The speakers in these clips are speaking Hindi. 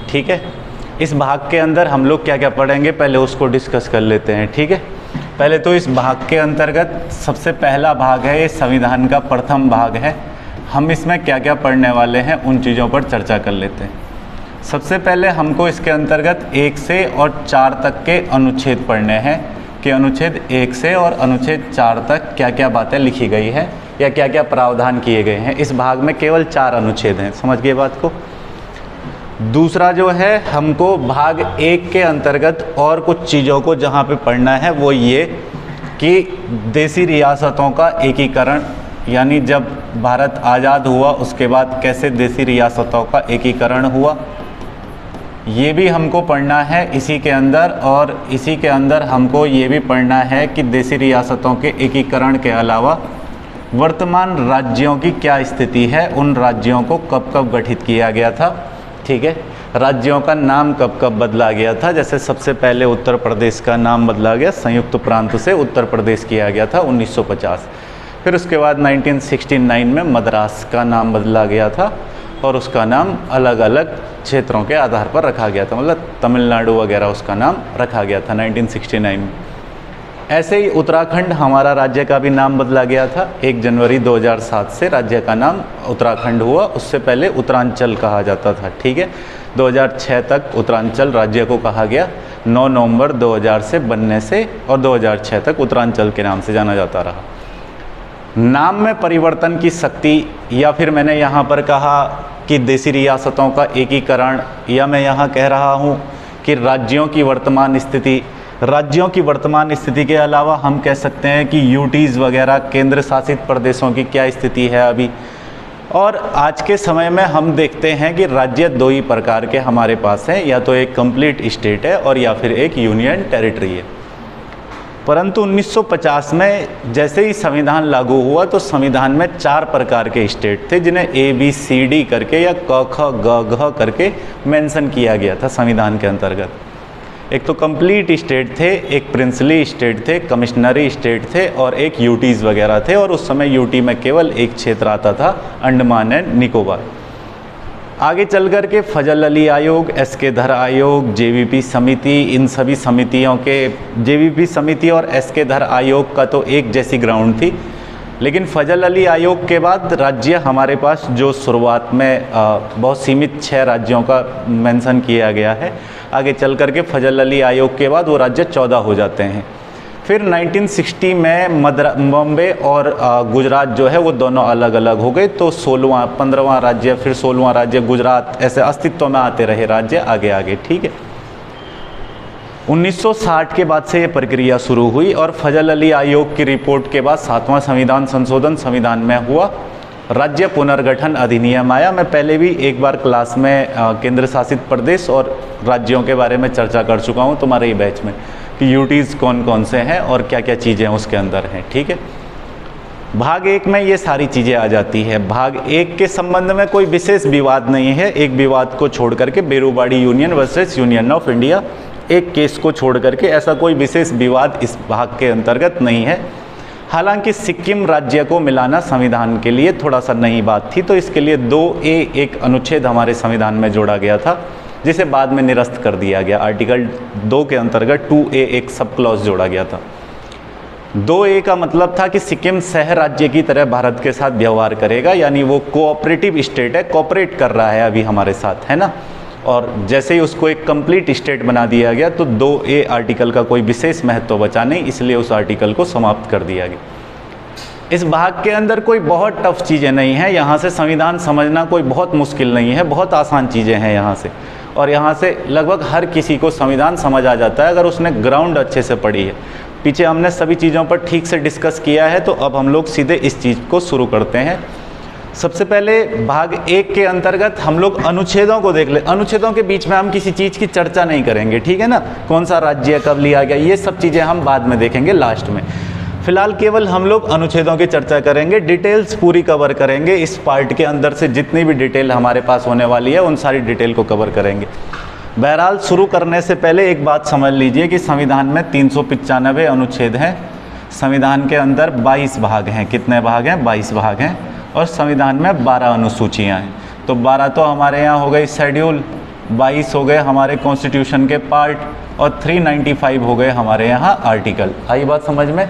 ठीक है, इस भाग के अंदर हम लोग क्या क्या पढ़ेंगे पहले उसको डिस्कस कर लेते हैं। ठीक है, पहले तो इस भाग के अंतर्गत सबसे पहला भाग है, ये संविधान का प्रथम भाग है। हम इसमें क्या क्या पढ़ने वाले हैं उन चीज़ों पर चर्चा कर लेते हैं। सबसे पहले हमको इसके अंतर्गत 1 से और 4 तक के अनुच्छेद पढ़ने हैं कि अनुच्छेद 1 से और अनुच्छेद 4 तक क्या क्या बातें लिखी गई है या क्या क्या प्रावधान किए गए हैं। इस भाग में केवल 4 अनुच्छेद हैं, समझ गए बात को। दूसरा जो है, हमको भाग 1 के अंतर्गत और कुछ चीज़ों को जहाँ पे पढ़ना है वो ये कि देसी रियासतों का एकीकरण, यानी जब भारत आज़ाद हुआ उसके बाद कैसे देसी रियासतों का एकीकरण हुआ, ये भी हमको पढ़ना है इसी के अंदर। और इसी के अंदर हमको ये भी पढ़ना है कि देसी रियासतों के एकीकरण के अलावा वर्तमान राज्यों की क्या स्थिति है, उन राज्यों को कब कब गठित किया गया था। ठीक है, राज्यों का नाम कब कब बदला गया था। जैसे सबसे पहले उत्तर प्रदेश का नाम बदला गया, संयुक्त प्रांत से उत्तर प्रदेश किया गया था 1950। फिर उसके बाद 1969 में मद्रास का नाम बदला गया था और उसका नाम अलग अलग क्षेत्रों के आधार पर रखा गया था, मतलब तमिलनाडु वगैरह उसका नाम रखा गया था 1969 में। ऐसे ही उत्तराखंड हमारा राज्य का भी नाम बदला गया था। 1 जनवरी 2007 से राज्य का नाम उत्तराखंड हुआ, उससे पहले उत्तरांचल कहा जाता था। ठीक है, 2006 तक उत्तरांचल राज्य को कहा गया, 9 नवंबर 2000 से बनने से, और 2006 तक उत्तरांचल के नाम से जाना जाता रहा। नाम में परिवर्तन की शक्ति, या फिर मैंने यहाँ पर कहा कि देसी रियासतों का एकीकरण, या मैं यहाँ कह रहा हूँ कि राज्यों की वर्तमान स्थिति। राज्यों की वर्तमान स्थिति के अलावा हम कह सकते हैं कि यूटीज़ वगैरह केंद्र शासित प्रदेशों की क्या स्थिति है अभी। और आज के समय में हम देखते हैं कि राज्य 2 ही प्रकार के हमारे पास हैं, या तो एक कंप्लीट स्टेट है और या फिर एक यूनियन टेरिटरी है। परंतु 1950 में जैसे ही संविधान लागू हुआ तो संविधान में 4 प्रकार के स्टेट थे, जिन्हें ABCD करके या क ख ग घ करके मेंशन किया गया था संविधान के अंतर्गत। एक तो कंप्लीट स्टेट थे, एक प्रिंसली स्टेट थे, कमिश्नरी स्टेट थे, और एक यूटीज़ वगैरह थे। और उस समय यूटी में केवल एक क्षेत्र आता था, अंडमान एंड निकोबार। आगे चल कर के फजल अली आयोग, SK धर आयोग, JVP समिति, इन सभी समितियों के, JVP समिति और SK धर आयोग का तो एक जैसी ग्राउंड थी। लेकिन फजल अली आयोग के बाद राज्य हमारे पास जो शुरुआत में बहुत सीमित 6 राज्यों का मेंशन किया गया है, आगे चल कर के फजल अली आयोग के बाद वो राज्य 14 हो जाते हैं। फिर 1960 में बॉम्बे और गुजरात जो है वो दोनों अलग अलग हो गए, तो 15वां राज्य, फिर 16वां राज्य गुजरात, ऐसे अस्तित्व में आते रहे राज्य आगे आगे। ठीक है, 1960 के बाद से ये प्रक्रिया शुरू हुई और फजल अली आयोग की रिपोर्ट के बाद 7वां संविधान संशोधन संविधान में हुआ, राज्य पुनर्गठन अधिनियम आया। मैं पहले भी एक बार क्लास में केंद्र शासित प्रदेश और राज्यों के बारे में चर्चा कर चुका हूँ तुम्हारे ही बैच में, कि यूटीज़ कौन कौन से हैं और क्या क्या चीज़ें उसके अंदर हैं। ठीक है, भाग 1 में ये सारी चीज़ें आ जाती है। भाग 1 के संबंध में कोई विशेष विवाद नहीं है, एक विवाद को छोड़ करके, Berubari union versus union of India, एक केस को छोड़ करके ऐसा कोई विशेष विवाद इस भाग के अंतर्गत नहीं है। हालांकि सिक्किम राज्य को मिलाना संविधान के लिए थोड़ा सा नई बात थी, तो इसके लिए 2A एक अनुच्छेद हमारे संविधान में जोड़ा गया था, जिसे बाद में निरस्त कर दिया गया। आर्टिकल 2 के अंतर्गत 2A एक सब क्लॉज जोड़ा गया था। 2A का मतलब था कि सिक्किम सह राज्य की तरह भारत के साथ व्यवहार करेगा, यानी वो कोऑपरेटिव स्टेट है, कोऑपरेट कर रहा है अभी हमारे साथ, है ना। और जैसे ही उसको एक कंप्लीट स्टेट बना दिया गया तो 2A आर्टिकल का कोई विशेष महत्व बचा नहीं, इसलिए उस आर्टिकल को समाप्त कर दिया गया। इस भाग के अंदर कोई बहुत टफ चीज़ें नहीं हैं, यहाँ से संविधान समझना कोई बहुत मुश्किल नहीं है, बहुत आसान चीज़ें हैं यहाँ से। और यहाँ से लगभग हर किसी को संविधान समझ आ जाता है अगर उसने ग्राउंड अच्छे से पढ़ी है। पीछे हमने सभी चीज़ों पर ठीक से डिस्कस किया है, तो अब हम लोग सीधे इस चीज़ को शुरू करते हैं। सबसे पहले भाग 1 के अंतर्गत हम लोग अनुच्छेदों को देख ले। अनुच्छेदों के बीच में हम किसी चीज़ की चर्चा नहीं करेंगे, ठीक है ना। कौन सा राज्य कब लिया गया, ये सब चीज़ें हम बाद में देखेंगे लास्ट में। फिलहाल केवल हम लोग अनुच्छेदों की चर्चा करेंगे, डिटेल्स पूरी कवर करेंगे। इस पार्ट के अंदर से जितनी भी डिटेल हमारे पास होने वाली है उन सारी डिटेल को कवर करेंगे। बहरहाल शुरू करने से पहले एक बात समझ लीजिए कि संविधान में 395 अनुच्छेद हैं। संविधान के अंदर 22 भाग हैं। कितने भाग हैं? 22 भाग हैं। और संविधान में 12 अनुसूचियाँ हैं। तो 12 तो हमारे यहाँ हो गई शेड्यूल, 22 हो गए हमारे कॉन्स्टिट्यूशन के पार्ट, और 395 हो गए हमारे यहाँ आर्टिकल। आई बात समझ में?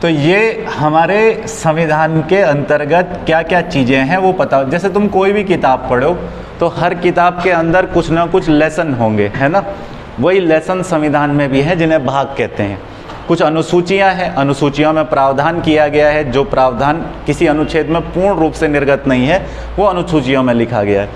तो ये हमारे संविधान के अंतर्गत क्या क्या चीज़ें हैं वो पता। जैसे तुम कोई भी किताब पढ़ो तो हर किताब के अंदर कुछ ना कुछ लेसन होंगे, है ना? वही लेसन संविधान में भी है जिन्हें भाग कहते हैं। कुछ अनुसूचियां हैं, अनुसूचियों में प्रावधान किया गया है, जो प्रावधान किसी अनुच्छेद में पूर्ण रूप से निर्गत नहीं है वो अनुसूचियों में लिखा गया है।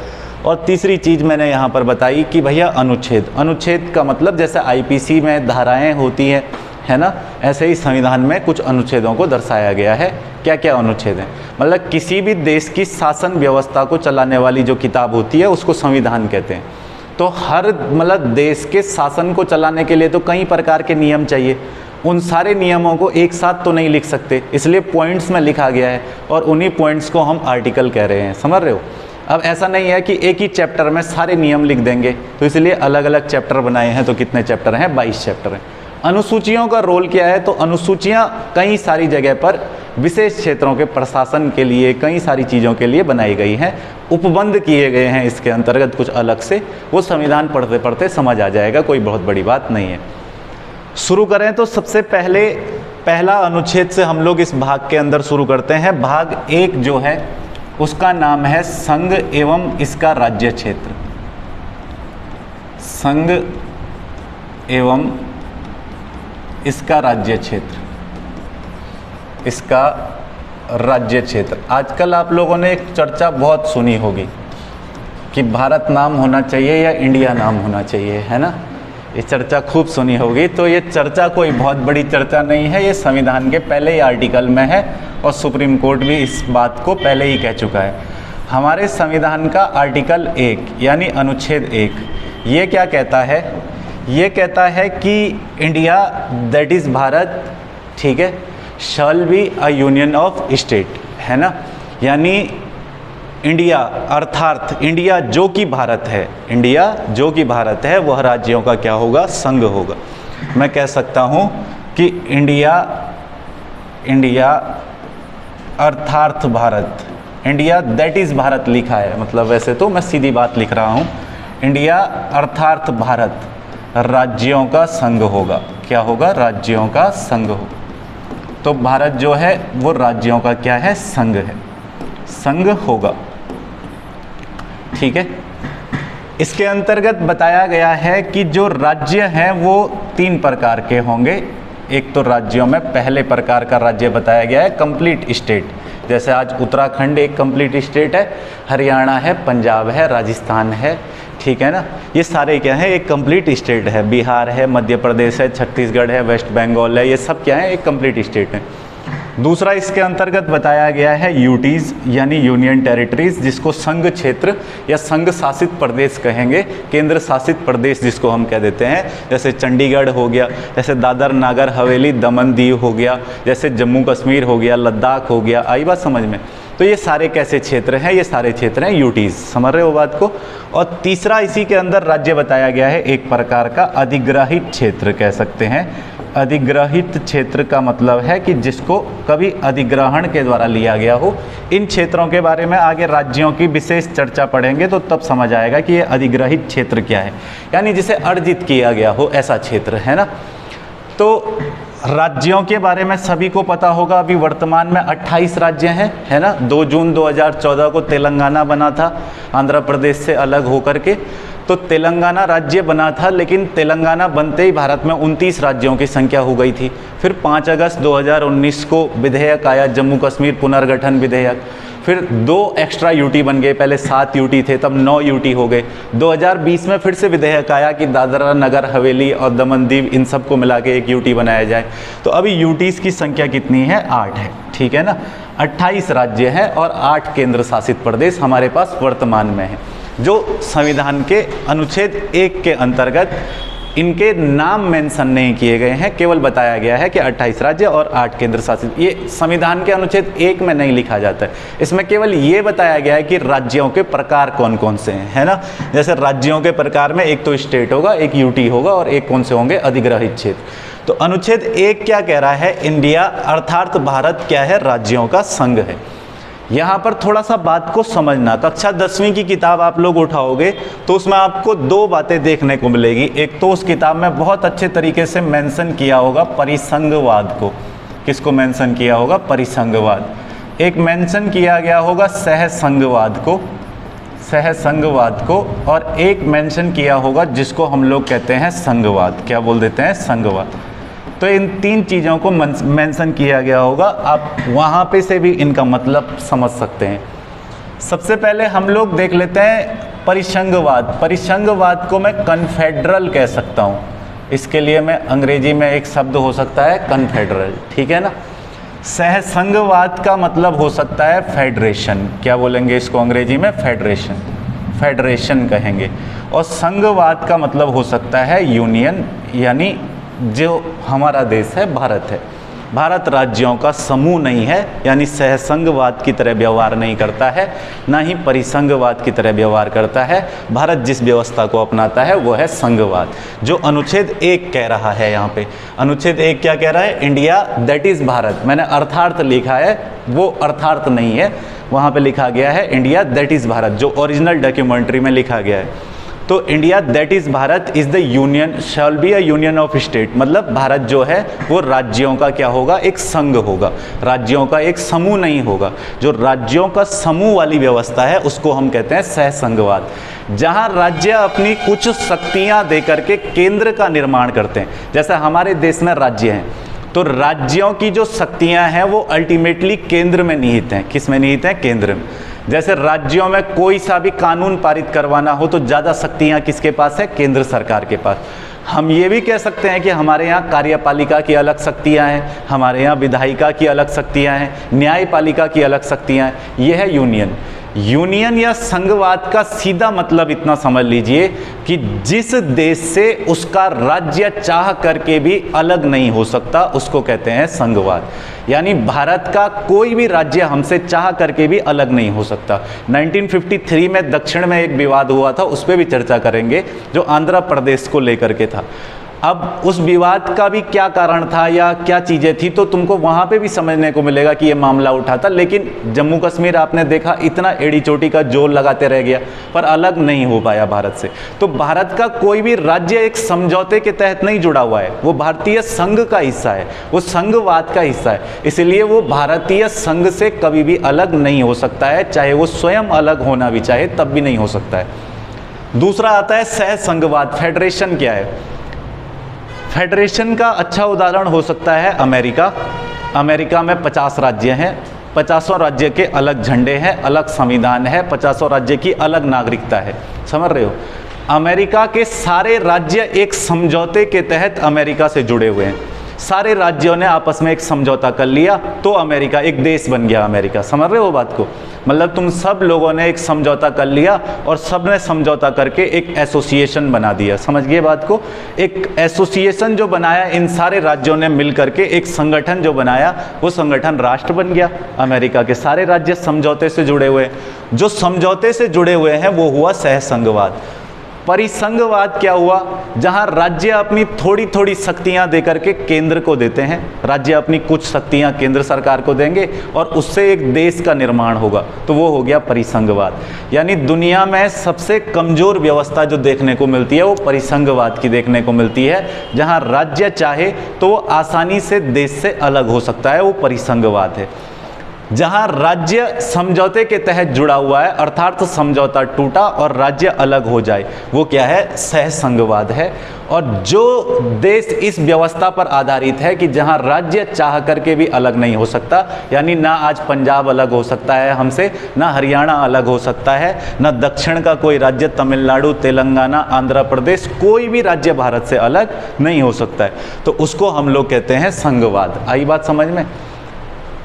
और तीसरी चीज़ मैंने यहाँ पर बताई कि भैया अनुच्छेद, अनुच्छेद का मतलब जैसे आईपीसी में धाराएं होती हैं, है ना, ऐसे ही संविधान में कुछ अनुच्छेदों को दर्शाया गया है। क्या क्या अनुच्छेद हैं? मतलब किसी भी देश की शासन व्यवस्था को चलाने वाली जो किताब होती है उसको संविधान कहते हैं। तो हर मतलब देश के शासन को चलाने के लिए तो कई प्रकार के नियम चाहिए, उन सारे नियमों को एक साथ तो नहीं लिख सकते, इसलिए पॉइंट्स में लिखा गया है और उन्हीं पॉइंट्स को हम आर्टिकल कह रहे हैं। समझ रहे हो? अब ऐसा नहीं है कि एक ही चैप्टर में सारे नियम लिख देंगे, तो इसलिए अलग अलग चैप्टर बनाए हैं। तो कितने चैप्टर हैं? 22 चैप्टर हैं। अनुसूचियों का रोल क्या है? तो अनुसूचियां कई सारी जगह पर विशेष क्षेत्रों के प्रशासन के लिए, कई सारी चीज़ों के लिए बनाई गई हैं, उपबंध किए गए हैं इसके अंतर्गत कुछ अलग से। वो संविधान पढ़ते पढ़ते समझ आ जाएगा, कोई बहुत बड़ी बात नहीं है। शुरू करें तो सबसे पहले पहला अनुच्छेद से हम लोग इस भाग के अंदर शुरू करते हैं। भाग 1 जो है उसका नाम है संघ एवं इसका राज्य क्षेत्र। संघ एवं इसका राज्य क्षेत्र, इसका राज्य क्षेत्र। आजकल आप लोगों ने एक चर्चा बहुत सुनी होगी कि भारत नाम होना चाहिए या इंडिया नाम होना चाहिए, है ना? ये चर्चा खूब सुनी होगी। तो ये चर्चा कोई बहुत बड़ी चर्चा नहीं है, ये संविधान के पहले ही आर्टिकल में है और सुप्रीम कोर्ट भी इस बात को पहले ही कह चुका है। हमारे संविधान का आर्टिकल 1 यानी अनुच्छेद 1 ये क्या कहता है? ये कहता है कि इंडिया दैट इज़ भारत, ठीक है, shall be a union of state, है ना? यानी इंडिया अर्थात इंडिया जो कि भारत है, इंडिया जो कि भारत है वह राज्यों का क्या होगा? संघ होगा। मैं कह सकता हूँ कि इंडिया अर्थात Bharat, India that is Bharat लिखा है, मतलब वैसे तो मैं सीधी बात लिख रहा हूँ। इंडिया अर्थात भारत राज्यों का संघ होगा। क्या होगा? राज्यों का संघ होगा। तो भारत जो है वो राज्यों का क्या है? संघ है, संघ होगा, ठीक है। इसके अंतर्गत बताया गया है कि जो राज्य हैं वो 3 प्रकार के होंगे। एक तो राज्यों में पहले प्रकार का राज्य बताया गया है कंप्लीट स्टेट, जैसे आज उत्तराखंड एक कंप्लीट स्टेट है, हरियाणा है, पंजाब है, राजस्थान है, ठीक है ना? ये सारे क्या है? एक कंप्लीट स्टेट है। बिहार है, मध्य प्रदेश है, छत्तीसगढ़ है, वेस्ट बंगाल है, ये सब क्या है? एक कंप्लीट स्टेट है। दूसरा इसके अंतर्गत बताया गया है यूटीज़ यानी यूनियन टेरिटरीज, जिसको संघ क्षेत्र या संघ शासित प्रदेश कहेंगे, केंद्र शासित प्रदेश जिसको हम कह देते हैं। जैसे चंडीगढ़ हो गया, जैसे दादर नागर हवेली दमन दीव हो गया, जैसे जम्मू कश्मीर हो गया, लद्दाख हो गया। आई बात समझ में? तो ये सारे कैसे क्षेत्र हैं? ये सारे क्षेत्र हैं यूटीज़। समझ रहे हो बात को? और तीसरा इसी के अंदर राज्य बताया गया है एक प्रकार का अधिग्रहित क्षेत्र कह सकते हैं। अधिग्रहित क्षेत्र का मतलब है कि जिसको कभी अधिग्रहण के द्वारा लिया गया हो। इन क्षेत्रों के बारे में आगे राज्यों की विशेष चर्चा पढ़ेंगे तो तब समझ आएगा कि ये अधिग्रहित क्षेत्र क्या है, यानी जिसे अर्जित किया गया हो ऐसा क्षेत्र, है ना? तो राज्यों के बारे में सभी को पता होगा, अभी वर्तमान में 28 राज्य हैं, है ना? 2 जून 2014 को तेलंगाना बना था आंध्र प्रदेश से अलग होकर के। तो तेलंगाना राज्य बना था, लेकिन तेलंगाना बनते ही भारत में 29 राज्यों की संख्या हो गई थी। फिर 5 अगस्त 2019 को विधेयक आया, जम्मू कश्मीर पुनर्गठन विधेयक। फिर 2 एक्स्ट्रा यूटी बन गए, पहले 7 यूटी थे, तब 9 यूटी हो गए। 2020 में फिर से विधेयक आया कि दादरा नगर हवेली और दमन दीव इन सबको मिला के 1 यूटी बनाया जाए। तो अभी यूटीज़ की संख्या कितनी है? 8 है, ठीक है ना? 28 राज्य हैं और 8 केंद्र शासित प्रदेश हमारे पास वर्तमान में हैं, जो संविधान के अनुच्छेद 1 के अंतर्गत इनके नाम मेंशन नहीं किए गए हैं, केवल बताया गया है कि 28 राज्य और 8 केंद्र शासित। ये संविधान के अनुच्छेद 1 में नहीं लिखा जाता है, इसमें केवल ये बताया गया है कि राज्यों के प्रकार कौन कौन से हैं, है ना? जैसे राज्यों के प्रकार में एक तो स्टेट होगा, एक यूटी होगा और एक कौन से होंगे? अधिग्रहित क्षेत्र। तो अनुच्छेद 1 क्या कह रहा है? इंडिया अर्थात भारत क्या है? राज्यों का संघ है। यहाँ पर थोड़ा सा बात को समझना, कक्षा 10वीं की किताब आप लोग उठाओगे तो उसमें आपको दो बातें देखने को मिलेगी। एक तो उस किताब में बहुत अच्छे तरीके से मेंशन किया होगा परिसंघवाद को। किसको मेंशन किया होगा? परिसंघवाद। एक मेंशन किया गया होगा सहसंघवाद को, सहसंघवाद को, और एक मेंशन किया होगा जिसको हम लोग कहते हैं संघवाद। क्या बोल देते हैं? संघवाद। तो इन तीन चीज़ों को मेंशन किया गया होगा, आप वहाँ पे से भी इनका मतलब समझ सकते हैं। सबसे पहले हम लोग देख लेते हैं परिसंघवाद। परिसंघवाद को मैं कन्फेडरल कह सकता हूँ, इसके लिए मैं अंग्रेजी में एक शब्द हो सकता है कन्फेडरल, ठीक है ना। सहसंघवाद का मतलब हो सकता है फेडरेशन। क्या बोलेंगे इसको अंग्रेजी में? फेडरेशन, फेडरेशन कहेंगे। और संघवाद का मतलब हो सकता है यूनियन, यानी जो हमारा देश है भारत है, भारत राज्यों का समूह नहीं है, यानी सहसंघवाद की तरह व्यवहार नहीं करता है, ना ही परिसंघवाद की तरह व्यवहार करता है। भारत जिस व्यवस्था को अपनाता है वो है संघवाद, जो अनुच्छेद 1 कह रहा है। यहाँ पे अनुच्छेद 1 क्या कह रहा है? India that is Bharat. मैंने अर्थार्थ लिखा है, वो अर्थार्थ नहीं है, वहाँ पे लिखा गया है इंडिया दैट इज़ भारत, जो ओरिजिनल डॉक्यूमेंट्री में लिखा गया है। तो India that is Bharat is the union shall be a union of state, मतलब भारत जो है वो राज्यों का क्या होगा? एक संघ होगा, राज्यों का एक समूह नहीं होगा। जो राज्यों का समूह वाली व्यवस्था है उसको हम कहते हैं सहसंघवाद, जहाँ राज्य अपनी कुछ शक्तियाँ दे करके केंद्र का निर्माण करते हैं। जैसे हमारे देश में राज्य हैं, तो राज्यों की जो शक्तियाँ हैं वो अल्टीमेटली केंद्र में निहित हैं। किस में निहित हैं? केंद्र में। जैसे राज्यों में कोई सा भी कानून पारित करवाना हो तो ज़्यादा शक्तियाँ किसके पास है? केंद्र सरकार के पास। हम ये भी कह सकते हैं कि हमारे यहाँ कार्यपालिका की अलग शक्तियाँ हैं, हमारे यहाँ विधायिका की अलग शक्तियाँ हैं, न्यायपालिका की अलग शक्तियाँ हैं। ये है यूनियन। यूनियन या संघवाद का सीधा मतलब इतना समझ लीजिए कि जिस देश से उसका राज्य चाह करके भी अलग नहीं हो सकता उसको कहते हैं संघवाद। यानी भारत का कोई भी राज्य हमसे चाह करके भी अलग नहीं हो सकता। 1953 में दक्षिण में एक विवाद हुआ था, उस पर भी चर्चा करेंगे, जो आंध्र प्रदेश को लेकर के था। अब उस विवाद का भी क्या कारण था या क्या चीज़ें थी, तो तुमको वहाँ पे भी समझने को मिलेगा कि ये मामला उठा था। लेकिन जम्मू कश्मीर आपने देखा इतना एड़ी चोटी का जोर लगाते रह गया, पर अलग नहीं हो पाया भारत से। तो भारत का कोई भी राज्य एक समझौते के तहत नहीं जुड़ा हुआ है, वो भारतीय संघ का हिस्सा है, वो संघवाद का हिस्सा है, इसलिए वो भारतीय संघ से कभी भी अलग नहीं हो सकता है, चाहे वो स्वयं अलग होना भी चाहे तब भी नहीं हो सकता है। दूसरा आता है सहसंघवाद। फेडरेशन क्या है? फेडरेशन का अच्छा उदाहरण हो सकता है अमेरिका। अमेरिका में 50 राज्य हैं, 50 राज्य के अलग झंडे हैं, अलग संविधान है, 50 राज्य की अलग नागरिकता है। समझ रहे हो? अमेरिका के सारे राज्य एक समझौते के तहत अमेरिका से जुड़े हुए हैं। सारे राज्यों ने आपस में एक समझौता कर लिया तो अमेरिका एक देश बन गया। अमेरिका, समझ रहे हो बात को? मतलब तुम सब लोगों ने एक समझौता कर लिया और सब ने समझौता करके एक एसोसिएशन बना दिया। समझ गए बात को? एक एसोसिएशन जो बनाया, इन सारे राज्यों ने मिल करके एक संगठन जो बनाया, वो संगठन राष्ट्र बन गया। अमेरिका के सारे राज्य समझौते से जुड़े हुए हैं। जो समझौते से जुड़े हुए हैं वो हुआ सहसंघवाद। परिसंघवाद क्या हुआ? जहां राज्य अपनी थोड़ी थोड़ी शक्तियां देकर के केंद्र को देते हैं, राज्य अपनी कुछ शक्तियां केंद्र सरकार को देंगे और उससे एक देश का निर्माण होगा, तो वो हो गया परिसंघवाद। यानी दुनिया में सबसे कमजोर व्यवस्था जो देखने को मिलती है वो परिसंघवाद की देखने को मिलती है। जहां राज्य चाहे तो वो आसानी से देश से अलग हो सकता है, वो परिसंघवाद है। जहां राज्य समझौते के तहत जुड़ा हुआ है, अर्थात समझौता टूटा और राज्य अलग हो जाए, वो क्या है? सहसंघवाद है। और जो देश इस व्यवस्था पर आधारित है कि जहां राज्य चाह करके भी अलग नहीं हो सकता, यानी ना आज पंजाब अलग हो सकता है हमसे, ना हरियाणा अलग हो सकता है, ना दक्षिण का कोई राज्य, तमिलनाडु, तेलंगाना, आंध्र प्रदेश, कोई भी राज्य भारत से अलग नहीं हो सकता है, तो उसको हम लोग कहते हैं संघवाद। आई बात समझ में?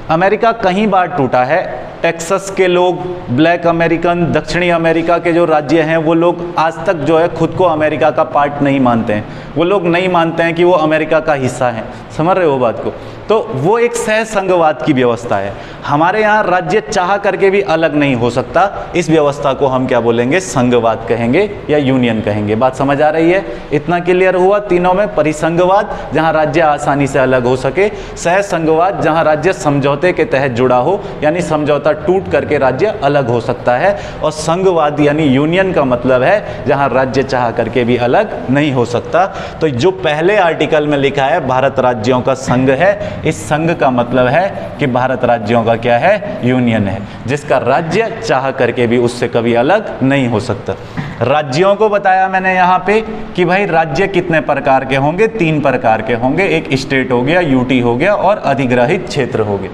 अमेरिका कहीं बार टूटा है। टेक्सास के लोग, ब्लैक अमेरिकन, दक्षिणी अमेरिका के जो राज्य हैं वो लोग आज तक जो है खुद को अमेरिका का पार्ट नहीं मानते हैं। वो लोग नहीं मानते हैं कि वो अमेरिका का हिस्सा हैं। समझ रहे हो बात को? तो वो एक सहसंघवाद की व्यवस्था है। हमारे यहाँ राज्य चाह करके भी अलग नहीं हो सकता, इस व्यवस्था को हम क्या बोलेंगे? संघवाद कहेंगे या यूनियन कहेंगे। बात समझ आ रही है? इतना क्लियर हुआ तीनों में? परिसंघवाद जहाँ राज्य आसानी से अलग हो सके, सहसंघवाद जहाँ राज्य समझौते के तहत जुड़ा हो, यानी समझौता सकता, टूट करके राज्य अलग हो सकता है। और संघवाद यानी यूनियन का मतलब है जहां राज्य चाह करके भी अलग नहीं हो सकता। तो जो पहले आर्टिकल में लिखा है भारत राज्यों का संघ है, इस संघ का मतलब है कि भारत राज्यों का क्या है, यूनियन है, जिसका राज्य चाह करके भी उससे कभी अलग नहीं हो सकता। राज्यों को बताया मैंने यहाँ पे कि भाई राज्य कितने प्रकार के होंगे, 3 प्रकार के होंगे। एक स्टेट हो गया, यूटी हो गया और अधिग्रहित क्षेत्र हो गया।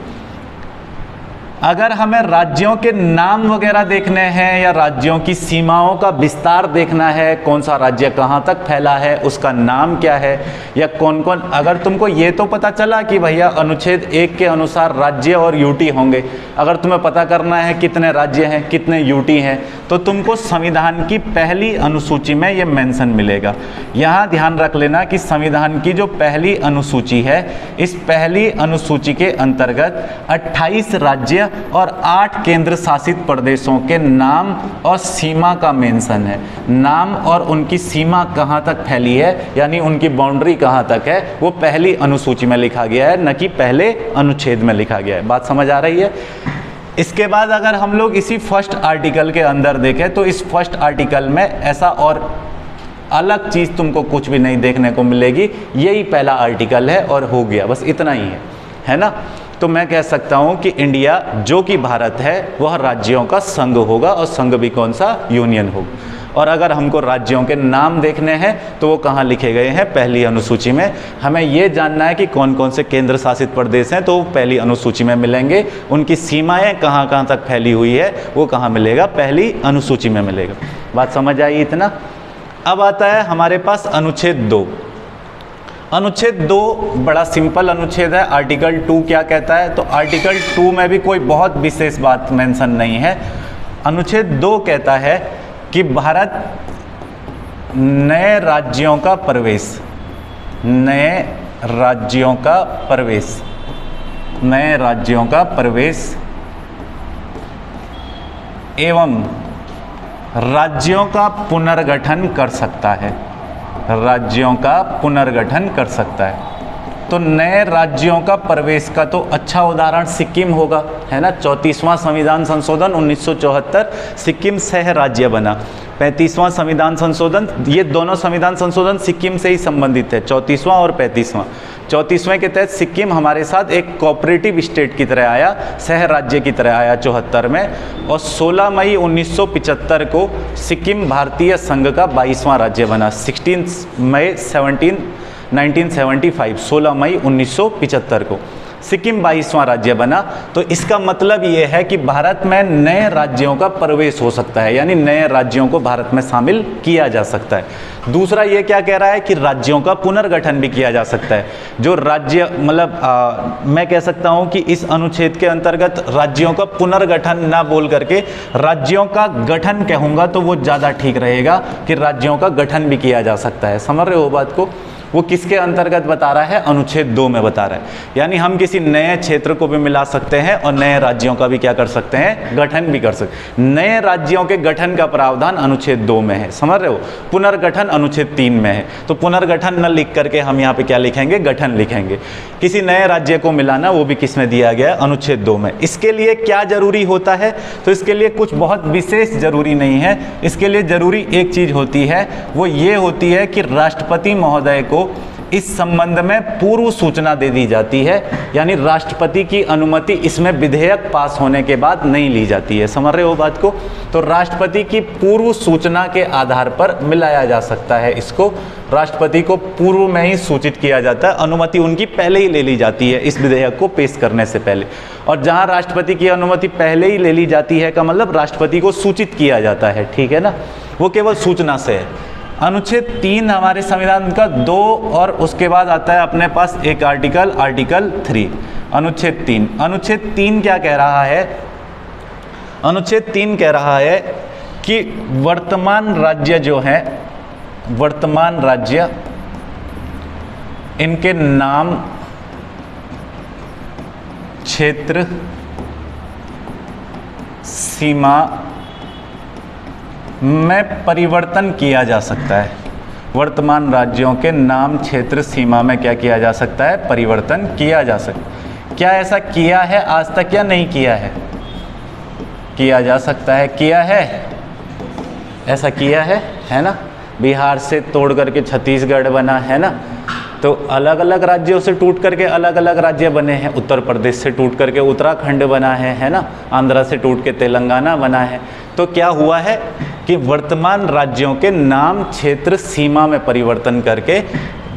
अगर हमें राज्यों के नाम वगैरह देखने हैं या राज्यों की सीमाओं का विस्तार देखना है, कौन सा राज्य कहाँ तक फैला है, उसका नाम क्या है, या कौन कौन, अगर तुमको ये तो पता चला कि भैया अनुच्छेद 1 के अनुसार राज्य और यूटी होंगे, अगर तुम्हें पता करना है कितने राज्य हैं कितने यूटी हैं, तो तुमको संविधान की पहली अनुसूची में ये मेंशन मिलेगा। यहाँ ध्यान रख लेना कि संविधान की जो पहली अनुसूची है, इस पहली अनुसूची के अंतर्गत 28 राज्य और 8 केंद्र शासित प्रदेशों के नाम और सीमा का मेंशन है। नाम और उनकी सीमा कहां तक फैली है, यानी उनकी बाउंड्री कहां तक है, वो पहली अनुसूची में लिखा गया है, न कि पहले अनुच्छेद में लिखा गया है। बात समझ आ रही है? इसके बाद अगर हम लोग इसी फर्स्ट आर्टिकल के अंदर देखें तो इस फर्स्ट आर्टिकल में ऐसा और अलग चीज तुमको कुछ भी नहीं देखने को मिलेगी। यही पहला आर्टिकल है और हो गया, बस इतना ही है ना। तो मैं कह सकता हूं कि इंडिया जो कि भारत है वह राज्यों का संघ होगा, और संघ भी कौन सा, यूनियन होगा। और अगर हमको राज्यों के नाम देखने हैं तो वो कहाँ लिखे गए हैं, पहली अनुसूची में। हमें ये जानना है कि कौन कौन से केंद्र शासित प्रदेश हैं, तो वो पहली अनुसूची में मिलेंगे। उनकी सीमाएं कहाँ कहाँ तक फैली हुई है वो कहाँ मिलेगा, पहली अनुसूची में मिलेगा। बात समझ आई इतना? अब आता है हमारे पास अनुच्छेद 2। अनुच्छेद 2 बड़ा सिंपल अनुच्छेद है। आर्टिकल 2 क्या कहता है, तो आर्टिकल 2 में भी कोई बहुत विशेष बात मेंशन नहीं है। अनुच्छेद 2 कहता है कि भारत नए राज्यों का प्रवेश, नए राज्यों का प्रवेश, नए राज्यों का प्रवेश एवं राज्यों का पुनर्गठन कर सकता है, राज्यों का पुनर्गठन कर सकता है। तो नए राज्यों का प्रवेश का तो अच्छा उदाहरण सिक्किम होगा, है ना। 34वां संविधान संशोधन 1974 सिक्किम सह राज्य बना। 35वां संविधान संशोधन, ये दोनों संविधान संशोधन सिक्किम से ही संबंधित है, 34वां और 35वां। 34वें के तहत सिक्किम हमारे साथ एक कोऑपरेटिव स्टेट की तरह आया, सह राज्य की तरह आया 74 में। और 16 मई 1975 को सिक्किम भारतीय संघ का 22वां राज्य बना। 16 मई 1975 को सिक्किम 22वां राज्य बना। तो इसका मतलब ये है कि भारत में नए राज्यों का प्रवेश हो सकता है, यानी नए राज्यों को भारत में शामिल किया जा सकता है। दूसरा ये क्या कह रहा है कि राज्यों का पुनर्गठन भी किया जा सकता है। जो राज्य मतलब मैं कह सकता हूँ कि इस अनुच्छेद के अंतर्गत राज्यों का पुनर्गठन ना बोल करके राज्यों का गठन कहूँगा तो वो ज़्यादा ठीक रहेगा, कि राज्यों का गठन भी किया जा सकता है। समझ रहे हो बात को? वो किसके अंतर्गत बता रहा है, अनुच्छेद 2 में बता रहा है। यानी हम किसी नए क्षेत्र को भी मिला सकते हैं और नए राज्यों का भी क्या कर सकते हैं, गठन भी कर सकते हैं। नए राज्यों के गठन का प्रावधान अनुच्छेद 2 में है, समझ रहे हो। पुनर्गठन अनुच्छेद 3 में है। तो पुनर्गठन न लिख करके हम यहाँ पे क्या लिखेंगे, गठन लिखेंगे। किसी नए राज्य को मिलाना वो भी किस में दिया गया है, अनुच्छेद 2 में। इसके लिए क्या जरूरी होता है, तो इसके लिए कुछ बहुत विशेष जरूरी नहीं है। इसके लिए जरूरी एक चीज होती है, वो ये होती है कि राष्ट्रपति महोदय को इस संबंध में पूर्व सूचना दे दी जाती है। यानी राष्ट्रपति की अनुमति इसमें विधेयक पास होने के बाद नहीं ली जाती है। समझ रहे हो बात को? तो राष्ट्रपति की पूर्व सूचना के आधार पर मिलाया जा सकता है इसको। राष्ट्रपति को पूर्व में ही सूचित किया जाता है, अनुमति उनकी पहले ही ले ली जाती है इस विधेयक को पेश करने से पहले। और जहां राष्ट्रपति की अनुमति पहले ही ले ली जाती है का मतलब राष्ट्रपति को सूचित किया जाता है, ठीक है ना। वो केवल सूचना से है। अनुच्छेद 3 हमारे संविधान का 2 और उसके बाद आता है अपने पास एक आर्टिकल, आर्टिकल 3। अनुच्छेद 3, अनुच्छेद 3 क्या कह रहा है? अनुच्छेद 3 कह रहा है कि वर्तमान राज्य जो है, वर्तमान राज्य, इनके नाम, क्षेत्र, सीमा में परिवर्तन किया जा सकता है। वर्तमान राज्यों के नाम, क्षेत्र, सीमा में क्या किया जा सकता है, परिवर्तन किया जा सकता है। क्या ऐसा किया है आज तक या नहीं किया है? किया जा सकता है, किया है, ऐसा किया है ना। बिहार से तोड़ करके छत्तीसगढ़ बना है ना, तो अलग अलग राज्यों से टूट करके अलग अलग राज्य बने हैं। उत्तर प्रदेश से टूट करके उत्तराखंड बना है ना, आंध्र से टूट के तेलंगाना बना है। तो क्या हुआ है कि वर्तमान राज्यों के नाम, क्षेत्र, सीमा में परिवर्तन करके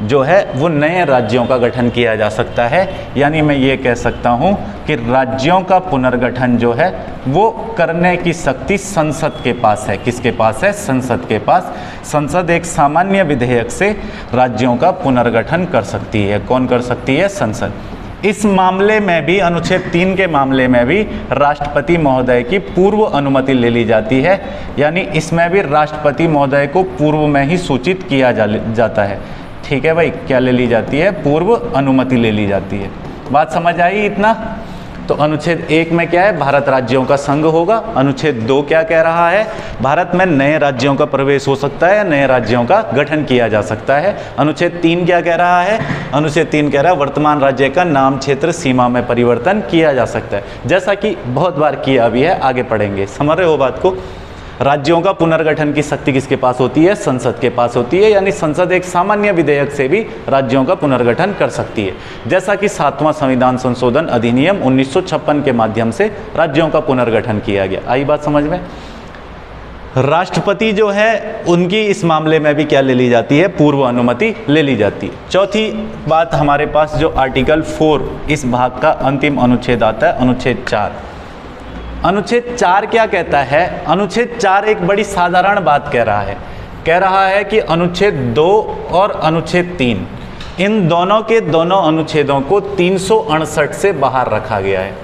जो है वो नए राज्यों का गठन किया जा सकता है। यानी मैं ये कह सकता हूँ कि राज्यों का पुनर्गठन जो है वो करने की शक्ति संसद के पास है। किसके पास है? संसद के पास। संसद एक सामान्य विधेयक से राज्यों का पुनर्गठन कर सकती है। कौन कर सकती है? संसद। इस मामले में भी, अनुच्छेद 3 के मामले में भी राष्ट्रपति महोदय की पूर्व अनुमति ले ली जाती है। यानी इसमें भी राष्ट्रपति महोदय को पूर्व में ही सूचित किया जाता है। ठीक है भाई, क्या ले ली जाती है? पूर्व अनुमति ले ली जाती है। बात समझ आई इतना? तो अनुच्छेद 1 में क्या है? भारत राज्यों का संघ होगा। अनुच्छेद 2 क्या कह रहा है? भारत में नए राज्यों का प्रवेश हो सकता है, नए राज्यों का गठन किया जा सकता है। अनुच्छेद 3 क्या कह रहा है? अनुच्छेद 3 कह रहा है वर्तमान राज्य का नाम, क्षेत्र, सीमा में परिवर्तन किया जा सकता है, जैसा कि बहुत बार किया भी है, आगे पढ़ेंगे। समझ रहे हो बात को? राज्यों का पुनर्गठन की शक्ति किसके पास होती है? संसद के पास होती है। यानी संसद एक सामान्य विधेयक से भी राज्यों का पुनर्गठन कर सकती है, जैसा कि 7वां संविधान संशोधन अधिनियम 1956 के माध्यम से राज्यों का पुनर्गठन किया गया। आई बात समझ में? राष्ट्रपति जो है उनकी इस मामले में भी क्या ले ली जाती है? पूर्व अनुमति ले ली जाती है। चौथी बात हमारे पास जो आर्टिकल 4 इस भाग का अंतिम अनुच्छेद आता है, अनुच्छेद 4। अनुच्छेद 4 क्या कहता है? अनुच्छेद 4 एक बड़ी साधारण बात कह रहा है कि अनुच्छेद 2 और अनुच्छेद 3 इन दोनों के दोनों अनुच्छेदों को 368 से बाहर रखा गया है।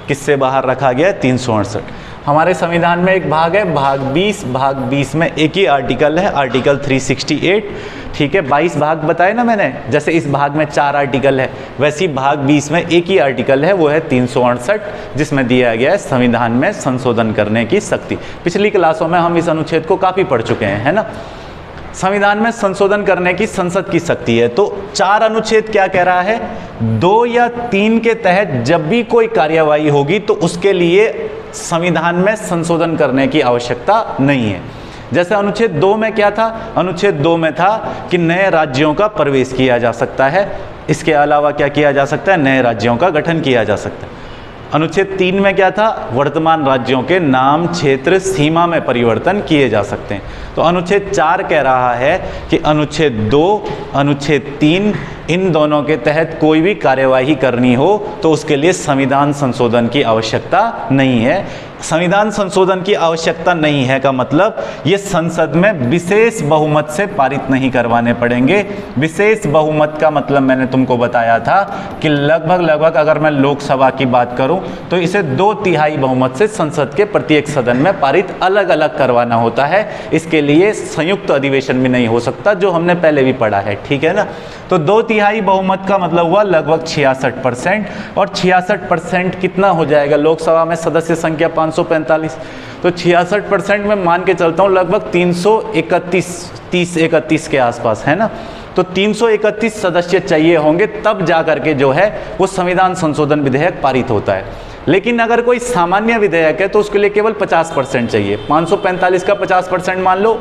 किससे बाहर रखा गया है? 368। हमारे संविधान में एक भाग है भाग 20। भाग 20 में एक ही आर्टिकल है, आर्टिकल 368। ठीक है, 22 भाग बताए ना मैंने। जैसे इस भाग में 4 आर्टिकल है, वैसी भाग 20 में एक ही आर्टिकल है, वो है 368, जिसमें दिया गया है संविधान में संशोधन करने की शक्ति। पिछली क्लासों में हम इस अनुच्छेद को काफ़ी पढ़ चुके हैं, है ना। संविधान में संशोधन करने की संसद की शक्ति है। तो 4 अनुच्छेद क्या कह रहा है? 2 या 3 के तहत जब भी कोई कार्यवाही होगी तो उसके लिए संविधान में संशोधन करने की आवश्यकता नहीं है। जैसे अनुच्छेद 2 में क्या था? अनुच्छेद 2 में था कि नए राज्यों का प्रवेश किया जा सकता है। इसके अलावा क्या किया जा सकता है? नए राज्यों का गठन किया जा सकता है। अनुच्छेद 3 में क्या था? वर्तमान राज्यों के नाम, क्षेत्र, सीमा में परिवर्तन किए जा सकते हैं। तो अनुच्छेद 4 कह रहा है कि अनुच्छेद 2, अनुच्छेद 3 इन दोनों के तहत कोई भी कार्यवाही करनी हो तो उसके लिए संविधान संशोधन की आवश्यकता नहीं है। संविधान संशोधन की आवश्यकता नहीं है का मतलब ये संसद में विशेष बहुमत से पारित नहीं करवाने पड़ेंगे। विशेष बहुमत का मतलब मैंने तुमको बताया था कि लगभग अगर मैं लोकसभा की बात करूं तो इसे 2/3 बहुमत से संसद के प्रत्येक सदन में पारित अलग अलग करवाना होता है। इसके लिए संयुक्त अधिवेशन भी नहीं हो सकता, जो हमने पहले भी पढ़ा है। ठीक है ना। तो 2/3 बहुमत का मतलब हुआ लगभग 66%। और 66% कितना हो जाएगा? लोकसभा में सदस्य संख्या 545, तो 66% में मान के चलता हूँ लगभग 331 के आसपास, है ना। तो 331 सदस्य चाहिए होंगे, तब जा करके जो है वो संविधान संशोधन विधेयक पारित होता है। लेकिन अगर कोई सामान्य विधेयक है तो उसके लिए केवल 50% चाहिए। 545 का 50% मान लो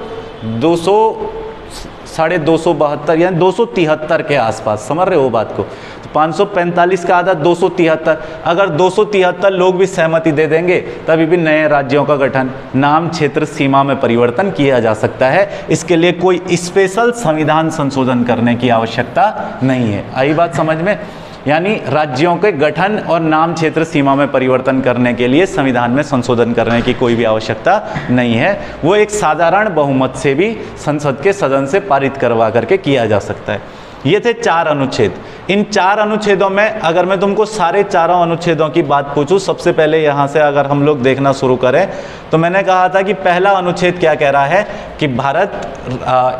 272 यानी 273 के आसपास। समझ रहे हो बात को? तो 545 का आधा 273। अगर 273 लोग भी सहमति दे देंगे तभी भी नए राज्यों का गठन, नाम, क्षेत्र, सीमा में परिवर्तन किया जा सकता है। इसके लिए कोई स्पेशल संविधान संशोधन करने की आवश्यकता नहीं है। आई बात समझ में? यानी राज्यों के गठन और नाम, क्षेत्र, सीमा में परिवर्तन करने के लिए संविधान में संशोधन करने की कोई भी आवश्यकता नहीं है। वो एक साधारण बहुमत से भी संसद के सदन से पारित करवा करके किया जा सकता है। ये थे 4 अनुच्छेद। इन 4 अनुच्छेदों में अगर मैं तुमको सारे 4 अनुच्छेदों की बात पूछूं, सबसे पहले यहाँ से अगर हम लोग देखना शुरू करें तो मैंने कहा था कि पहला अनुच्छेद क्या कह रहा है कि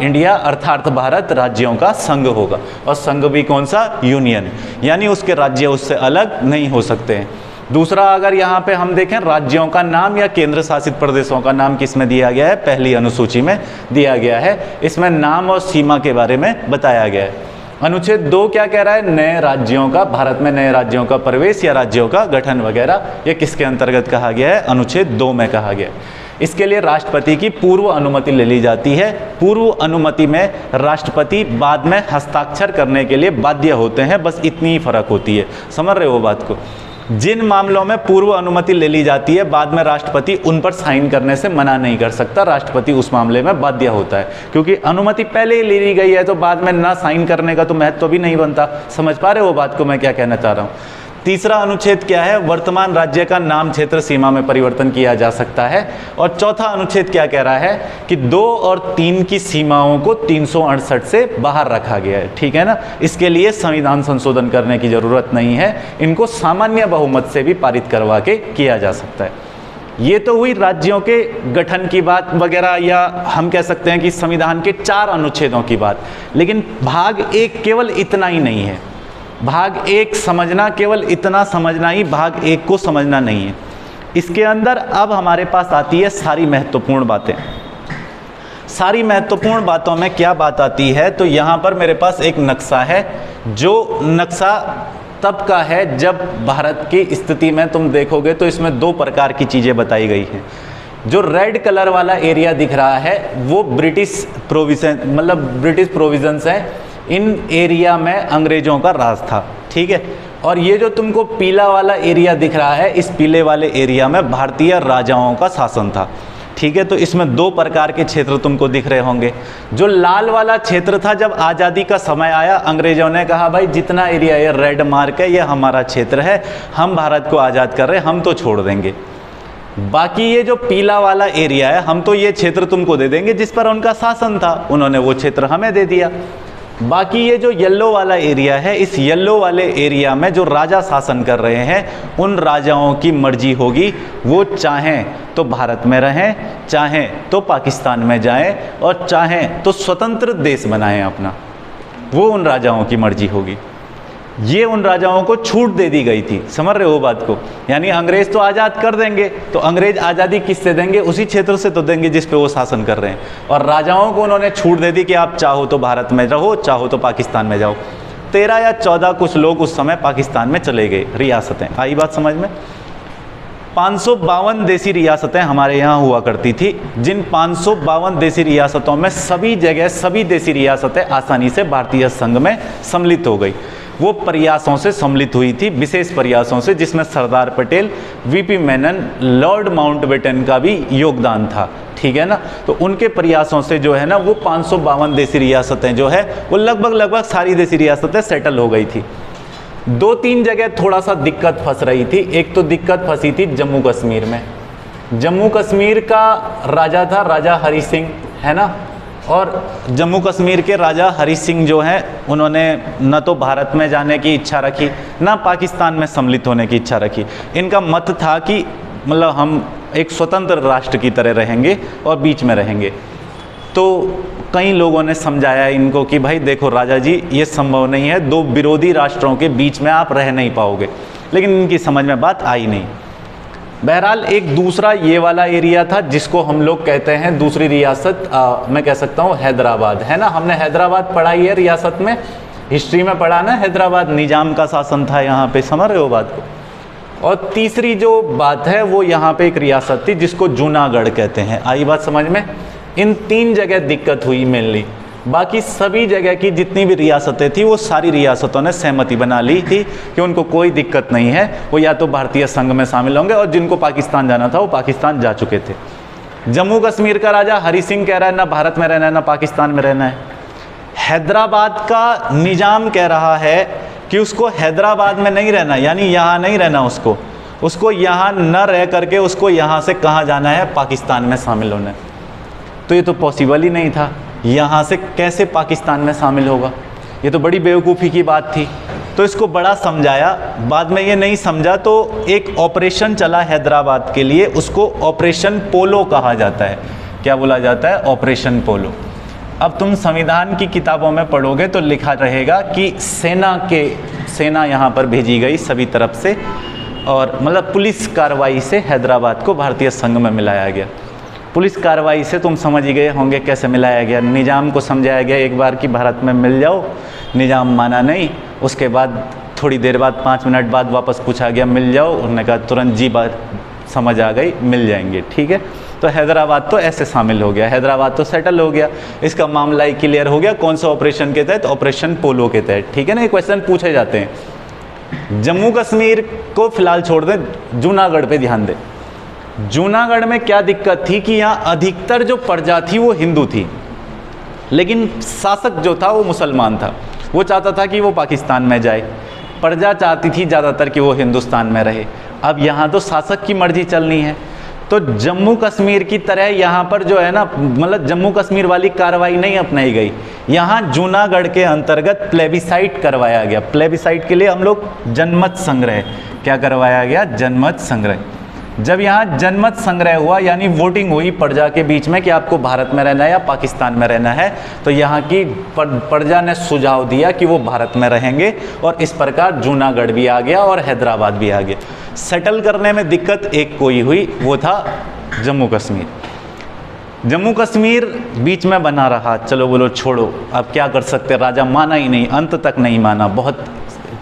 इंडिया अर्थात भारत राज्यों का संघ होगा। और संघ भी कौन सा? यूनियन, यानी उसके राज्य उससे अलग नहीं हो सकते हैं। दूसरा, अगर यहाँ पे हम देखें राज्यों का नाम या केंद्र शासित प्रदेशों का नाम किस में दिया गया है? पहली अनुसूची में दिया गया है। इसमें नाम और सीमा के बारे में बताया गया है। अनुच्छेद 2 क्या कह रहा है? नए राज्यों का, भारत में नए राज्यों का प्रवेश या राज्यों का गठन वगैरह, ये किसके अंतर्गत कहा गया है? अनुच्छेद 2 में कहा गया है। इसके लिए राष्ट्रपति की पूर्व अनुमति ले ली जाती है। पूर्व अनुमति में राष्ट्रपति बाद में हस्ताक्षर करने के लिए बाध्य होते हैं, बस इतनी ही फर्क होती है। समझ रहे हो बात को? जिन मामलों में पूर्व अनुमति ले ली जाती है, बाद में राष्ट्रपति उन पर साइन करने से मना नहीं कर सकता, राष्ट्रपति उस मामले में बाध्य होता है, क्योंकि अनुमति पहले ही ले ली गई है, तो बाद में ना साइन करने का तो महत्व भी नहीं बनता। समझ पा रहे हो बात को मैं क्या कहना चाह रहा हूँ? तीसरा अनुच्छेद क्या है? वर्तमान राज्य का नाम क्षेत्र सीमा में परिवर्तन किया जा सकता है। और चौथा अनुच्छेद क्या कह रहा है कि 2 और 3 की सीमाओं को 368 से बाहर रखा गया है। ठीक है ना? इसके लिए संविधान संशोधन करने की जरूरत नहीं है, इनको सामान्य बहुमत से भी पारित करवा के किया जा सकता है। ये तो हुई राज्यों के गठन की बात वगैरह, या हम कह सकते हैं कि संविधान के 4 अनुच्छेदों की बात। लेकिन भाग 1 केवल इतना ही नहीं है। भाग 1 समझना, केवल इतना समझना ही भाग 1 को समझना नहीं है। इसके अंदर अब हमारे पास आती है सारी महत्वपूर्ण बातें। सारी महत्वपूर्ण बातों में क्या बात आती है? तो यहाँ पर मेरे पास एक नक्शा है, जो नक्शा तब का है जब भारत की स्थिति में तुम देखोगे तो इसमें 2 प्रकार की चीज़ें बताई गई हैं। जो रेड कलर वाला एरिया दिख रहा है वो ब्रिटिश प्रोविजन, मतलब ब्रिटिश प्रोविजंस हैं। इन एरिया में अंग्रेजों का राज था। ठीक है? और ये जो तुमको पीला वाला एरिया दिख रहा है, इस पीले वाले एरिया में भारतीय राजाओं का शासन था। ठीक है? तो इसमें 2 प्रकार के क्षेत्र तुमको दिख रहे होंगे। जो लाल वाला क्षेत्र था, जब आज़ादी का समय आया, अंग्रेजों ने कहा भाई जितना एरिया ये रेड मार्क है ये हमारा क्षेत्र है, हम भारत को आज़ाद कर रहे हैं, हम तो छोड़ देंगे। बाकी ये जो पीला वाला एरिया है, हम तो ये क्षेत्र तुमको दे देंगे जिस पर उनका शासन था, उन्होंने वो क्षेत्र हमें दे दिया। बाकी ये जो येलो वाला एरिया है, इस येलो वाले एरिया में जो राजा शासन कर रहे हैं, उन राजाओं की मर्जी होगी, वो चाहें तो भारत में रहें, चाहें तो पाकिस्तान में जाएं, और चाहें तो स्वतंत्र देश बनाएं अपना, वो उन राजाओं की मर्जी होगी। ये उन राजाओं को छूट दे दी गई थी। समझ रहे हो बात को? यानी अंग्रेज तो आज़ाद कर देंगे, तो अंग्रेज आज़ादी किससे देंगे? उसी क्षेत्र से तो देंगे जिस पे वो शासन कर रहे हैं। और राजाओं को उन्होंने छूट दे दी कि आप चाहो तो भारत में रहो, चाहो तो पाकिस्तान में जाओ। 13 या 14 कुछ लोग उस समय पाकिस्तान में चले गए, रियासतें। आई बात समझ में? 552 देसी रियासतें हमारे यहाँ हुआ करती थी, जिन 552 देसी रियासतों में सभी जगह सभी देसी रियासतें आसानी से भारतीय संघ में सम्मिलित हो गई। वो प्रयासों से सम्मिलित हुई थी, विशेष प्रयासों से, जिसमें Sardar Patel, VP Menon, Lord Mountbatten का भी योगदान था। ठीक है ना? तो उनके प्रयासों से जो है ना, वो 552 देसी रियासतें जो है वो लगभग सारी देसी रियासतें सेटल हो गई थी। 2-3 जगह थोड़ा सा दिक्कत फंस रही थी। एक तो दिक्कत फंसी थी जम्मू कश्मीर में। जम्मू कश्मीर का राजा था राजा हरि सिंह, है ना? और जम्मू कश्मीर के राजा हरि सिंह जो हैं, उन्होंने न तो भारत में जाने की इच्छा रखी, ना पाकिस्तान में सम्मिलित होने की इच्छा रखी। इनका मत था कि मतलब हम एक स्वतंत्र राष्ट्र की तरह रहेंगे और बीच में रहेंगे। तो कई लोगों ने समझाया इनको कि भाई देखो राजा जी, ये संभव नहीं है, 2 विरोधी राष्ट्रों के बीच में आप रह नहीं पाओगे। लेकिन इनकी समझ में बात आई नहीं। बहरहाल एक दूसरा ये वाला एरिया था जिसको हम लोग कहते हैं दूसरी रियासत, मैं कह सकता हूँ हैदराबाद, है ना? हमने हैदराबाद पढ़ाई है रियासत में, हिस्ट्री में पढ़ा ना, हैदराबाद निजाम का शासन था यहाँ पे। समझ रहे हो बात को? और तीसरी जो बात है वो यहाँ पे एक रियासत थी जिसको जूनागढ़ कहते हैं। आई बात समझ में? इन 3 जगह दिक्कत हुई मेनली। बाकी सभी जगह की जितनी भी रियासतें थी वो सारी रियासतों ने सहमति बना ली थी कि उनको कोई दिक्कत नहीं है, वो या तो भारतीय संघ में शामिल होंगे, और जिनको पाकिस्तान जाना था वो पाकिस्तान जा चुके थे। जम्मू कश्मीर का राजा हरि सिंह कह रहा है ना भारत में रहना है ना पाकिस्तान में रहना है। हैदराबाद का निजाम कह रहा है कि उसको हैदराबाद में नहीं रहना, यानी यहाँ नहीं रहना, उसको यहाँ न रह करके उसको यहाँ से कहाँ जाना है? पाकिस्तान में शामिल होना है। तो ये तो पॉसिबल ही नहीं था, यहाँ से कैसे पाकिस्तान में शामिल होगा? ये तो बड़ी बेवकूफ़ी की बात थी। तो इसको बड़ा समझाया, बाद में ये नहीं समझा तो एक ऑपरेशन चला हैदराबाद के लिए, उसको ऑपरेशन पोलो कहा जाता है। क्या बोला जाता है? ऑपरेशन पोलो। अब तुम संविधान की किताबों में पढ़ोगे तो लिखा रहेगा कि सेना यहाँ पर भेजी गई सभी तरफ से, और मतलब पुलिस कार्रवाई से हैदराबाद को भारतीय संघ में मिलाया गया। पुलिस कार्रवाई से तुम समझ ही गए होंगे कैसे मिलाया गया। निज़ाम को समझाया गया एक बार कि भारत में मिल जाओ, निज़ाम माना नहीं। उसके बाद थोड़ी देर बाद 5 मिनट बाद वापस पूछा गया मिल जाओ, उन्होंने कहा तुरंत जी बात समझ आ गई, मिल जाएंगे। ठीक है, तो हैदराबाद तो ऐसे शामिल हो गया, हैदराबाद तो सेटल हो गया, इसका मामला ही क्लियर हो गया। कौन सा ऑपरेशन के तहत? ऑपरेशन पोलो के तहत। ठीक है ना, ये क्वेश्चन पूछे जाते हैं। जम्मू कश्मीर को फिलहाल छोड़ दें, जूनागढ़ पे ध्यान दें। जूनागढ़ में क्या दिक्कत थी कि यहाँ अधिकतर जो प्रजा थी वो हिंदू थी, लेकिन शासक जो था वो मुसलमान था। वो चाहता था कि वो पाकिस्तान में जाए, प्रजा चाहती थी ज़्यादातर कि वो हिंदुस्तान में रहे। अब यहाँ तो शासक की मर्जी चलनी है, तो जम्मू कश्मीर की तरह यहाँ पर जो है ना, मतलब जम्मू कश्मीर वाली कार्रवाई नहीं अपनाई गई। यहाँ जूनागढ़ के अंतर्गत प्लेबिसाइट करवाया गया। प्लेबिसाइट के लिए हम लोग जनमत संग्रह, क्या करवाया गया? जनमत संग्रह। जब यहाँ जनमत संग्रह हुआ यानी वोटिंग हुई प्रजा के बीच में कि आपको भारत में रहना है या पाकिस्तान में रहना है, तो यहाँ की प्रजा ने सुझाव दिया कि वो भारत में रहेंगे, और इस प्रकार जूनागढ़ भी आ गया और हैदराबाद भी आ गया। सेटल करने में दिक्कत एक कोई हुई, वो था जम्मू कश्मीर। जम्मू कश्मीर बीच में बना रहा, चलो बोलो छोड़ो, अब क्या कर सकते। राजा माना ही नहीं, अंत तक नहीं माना, बहुत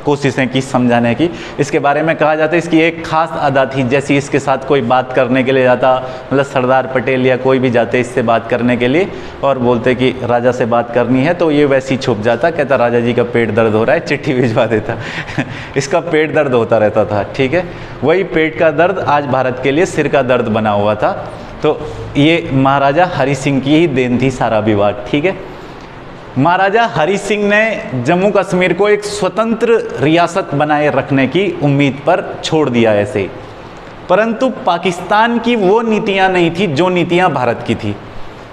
कोशिशें की समझाने की। इसके बारे में कहा जाता है इसकी एक खास अदा थी, जैसी इसके साथ कोई बात करने के लिए जाता, मतलब सरदार पटेल या कोई भी जाते इससे बात करने के लिए और बोलते कि राजा से बात करनी है, तो ये वैसे ही छुप जाता, कहता राजा जी का पेट दर्द हो रहा है, चिट्ठी भिजवा देता। इसका पेट दर्द होता रहता था। ठीक है, वही पेट का दर्द आज भारत के लिए सिर का दर्द बना हुआ था। तो ये महाराजा हरि सिंह की ही देन थी सारा विवाद। ठीक है, महाराजा हरि सिंह ने जम्मू कश्मीर को एक स्वतंत्र रियासत बनाए रखने की उम्मीद पर छोड़ दिया ऐसे ही, परंतु पाकिस्तान की वो नीतियां नहीं थी जो नीतियां भारत की थी।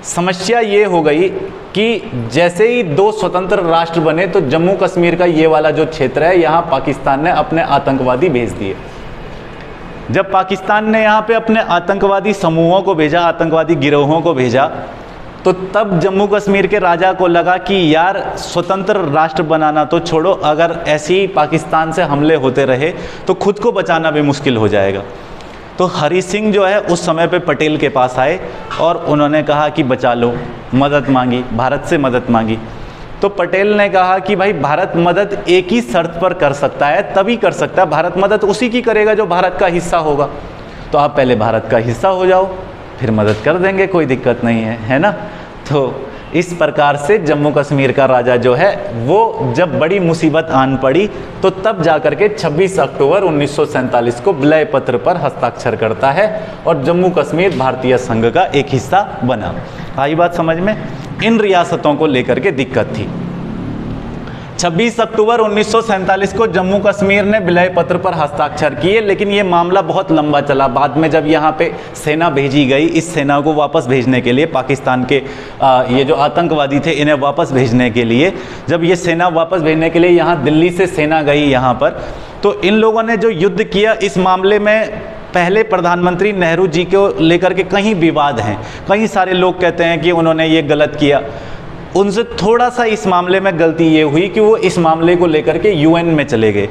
समस्या ये हो गई कि जैसे ही 2 स्वतंत्र राष्ट्र बने तो जम्मू कश्मीर का ये वाला जो क्षेत्र है, यहाँ पाकिस्तान ने अपने आतंकवादी भेज दिए। जब पाकिस्तान ने यहाँ पे अपने आतंकवादी समूहों को भेजा, आतंकवादी गिरोहों को भेजा, तो तब जम्मू कश्मीर के राजा को लगा कि यार स्वतंत्र राष्ट्र बनाना तो छोड़ो, अगर ऐसे ही पाकिस्तान से हमले होते रहे तो खुद को बचाना भी मुश्किल हो जाएगा। तो हरि सिंह जो है उस समय पे पटेल के पास आए और उन्होंने कहा कि बचा लो, मदद मांगी, भारत से मदद मांगी। तो पटेल ने कहा कि भाई भारत मदद एक ही शर्त पर कर सकता है, तभी कर सकता है, भारत मदद उसी की करेगा जो भारत का हिस्सा होगा। तो आप पहले भारत का हिस्सा हो जाओ, फिर मदद कर देंगे, कोई दिक्कत नहीं है ना। तो इस प्रकार से जम्मू कश्मीर का राजा जो है वो जब बड़ी मुसीबत आन पड़ी तो तब जाकर के 26 अक्टूबर 1947 को विलय पत्र पर हस्ताक्षर करता है और जम्मू कश्मीर भारतीय संघ का एक हिस्सा बना। आई बात समझ में? इन रियासतों को लेकर के दिक्कत थी। 26 अक्टूबर 1947 को जम्मू कश्मीर ने विलय पत्र पर हस्ताक्षर किए, लेकिन ये मामला बहुत लंबा चला। बाद में जब यहाँ पे सेना भेजी गई, इस सेना को वापस भेजने के लिए, पाकिस्तान के ये जो आतंकवादी थे इन्हें वापस भेजने के लिए, जब ये सेना वापस भेजने के लिए यहाँ दिल्ली से सेना गई यहाँ पर, तो इन लोगों ने जो युद्ध किया इस मामले में पहले प्रधानमंत्री नेहरू जी को लेकर के कहीं विवाद हैं। कई सारे लोग कहते हैं कि उन्होंने ये गलत किया। उनसे थोड़ा सा इस मामले में गलती ये हुई कि वो इस मामले को लेकर के यूएन में चले गए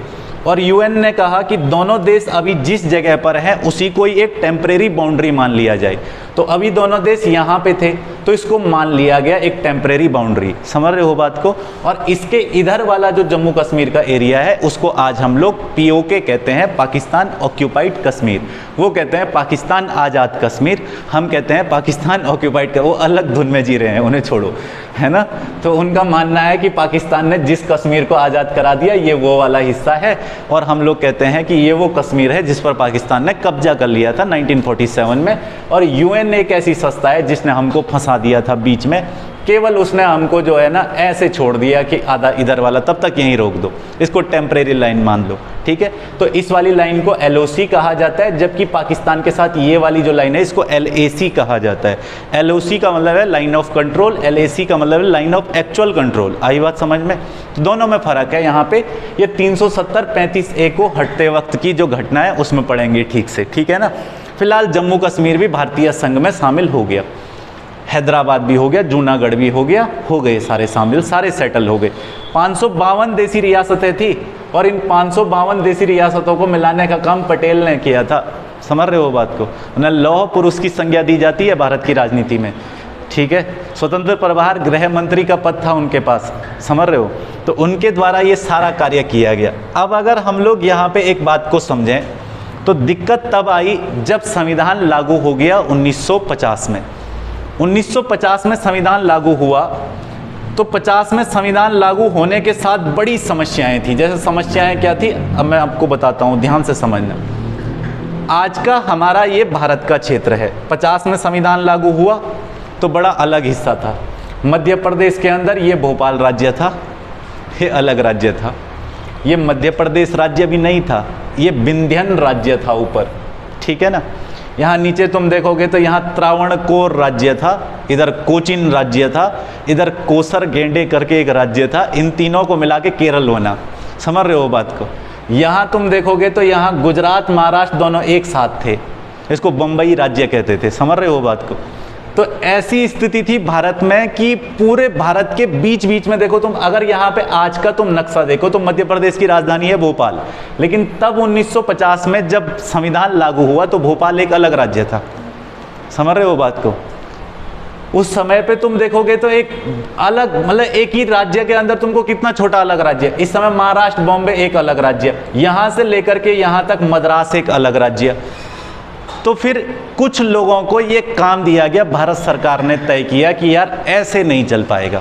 और यूएन ने कहा कि दोनों देश अभी जिस जगह पर हैं उसी को ही एक टेम्परेरी बाउंड्री मान लिया जाए। तो अभी दोनों देश यहाँ पे थे तो इसको मान लिया गया एक टेम्परेरी बाउंड्री। समझ रहे हो बात को? और इसके इधर वाला जो जम्मू कश्मीर का एरिया है उसको आज हम लोग पीओके कहते हैं, पाकिस्तान ऑक्यूपाइड कश्मीर। वो कहते हैं पाकिस्तान आज़ाद कश्मीर, हम कहते हैं पाकिस्तान ऑक्यूपाइड। वो अलग धुन में जी रहे हैं, उन्हें छोड़ो, है ना। तो उनका मानना है कि पाकिस्तान ने जिस कश्मीर को आज़ाद करा दिया ये वो वाला हिस्सा है, और हम लोग कहते हैं कि ये वो कश्मीर है जिस पर पाकिस्तान ने कब्जा कर लिया था 1947 में। और यूएन एक ऐसी संस्था है जिसने हमको फंसा दिया था बीच में, केवल उसने हमको जो है ना ऐसे छोड़ दिया कि आधा इधर वाला तब तक यहीं रोक दो, इसको टेम्परेरी लाइन मान लो, ठीक है। तो इस वाली लाइन को LOC कहा जाता है, जबकि पाकिस्तान के साथ ये वाली जो लाइन है इसको LAC कहा जाता है। LOC का मतलब है लाइन ऑफ कंट्रोल, LAC का मतलब है लाइन ऑफ एक्चुअल कंट्रोल। आई बात समझ में? तो दोनों में फ़र्क है। यहाँ पे ये 370-35A को हटते वक्त की जो घटना है उसमें पढ़ेंगे ठीक से, ठीक है ना। फिलहाल जम्मू कश्मीर भी भारतीय संघ में शामिल हो गया, हैदराबाद भी हो गया, जूनागढ़ भी हो गया, हो गए सारे शामिल, सारे सेटल हो गए। 552 देसी रियासतें थी और इन 552 देसी रियासतों को मिलाने का काम पटेल ने किया था। समझ रहे हो बात को? उन्हें लौह पुरुष की संज्ञा दी जाती है भारत की राजनीति में, ठीक है। स्वतंत्र प्रभार गृह मंत्री का पद था उनके पास, समझ रहे हो? तो उनके द्वारा ये सारा कार्य किया गया। अब अगर हम लोग यहाँ पे एक बात को समझें तो दिक्कत तब आई जब संविधान लागू हो गया 1950 में। 1950 में संविधान लागू हुआ तो 50 में संविधान लागू होने के साथ बड़ी समस्याएं थी। जैसे समस्याएं क्या थी, अब मैं आपको बताता हूँ, ध्यान से समझना। आज का हमारा ये भारत का क्षेत्र है, 50 में संविधान लागू हुआ तो बड़ा अलग हिस्सा था। मध्य प्रदेश के अंदर ये भोपाल राज्य था, ये अलग राज्य था। ये मध्य प्रदेश राज्य भी नहीं था, ये विंध्यन राज्य था ऊपर, ठीक है ना। यहाँ नीचे तुम देखोगे तो यहाँ त्रावणकोर राज्य था, इधर कोचिन राज्य था, इधर कोसर गेंडे करके एक राज्य था। इन तीनों को मिला के केरल बना, समझ रहे हो बात को? यहाँ तुम देखोगे तो यहाँ गुजरात महाराष्ट्र दोनों एक साथ थे, इसको बम्बई राज्य कहते थे, समझ रहे हो बात को? तो ऐसी स्थिति थी भारत में कि पूरे भारत के बीच बीच में देखो तुम, अगर यहाँ पे आज का तुम नक्शा देखो तो मध्य प्रदेश की राजधानी है भोपाल, लेकिन तब 1950 में जब संविधान लागू हुआ तो भोपाल एक अलग राज्य था, समझ रहे हो बात को? उस समय पे तुम देखोगे तो एक अलग, मतलब एक ही राज्य के अंदर तुमको कितना छोटा अलग राज्य। इस समय महाराष्ट्र बॉम्बे एक अलग राज्य, यहाँ से लेकर के यहाँ तक मद्रास एक अलग राज्य। तो फिर कुछ लोगों को ये काम दिया गया, भारत सरकार ने तय किया कि यार ऐसे नहीं चल पाएगा,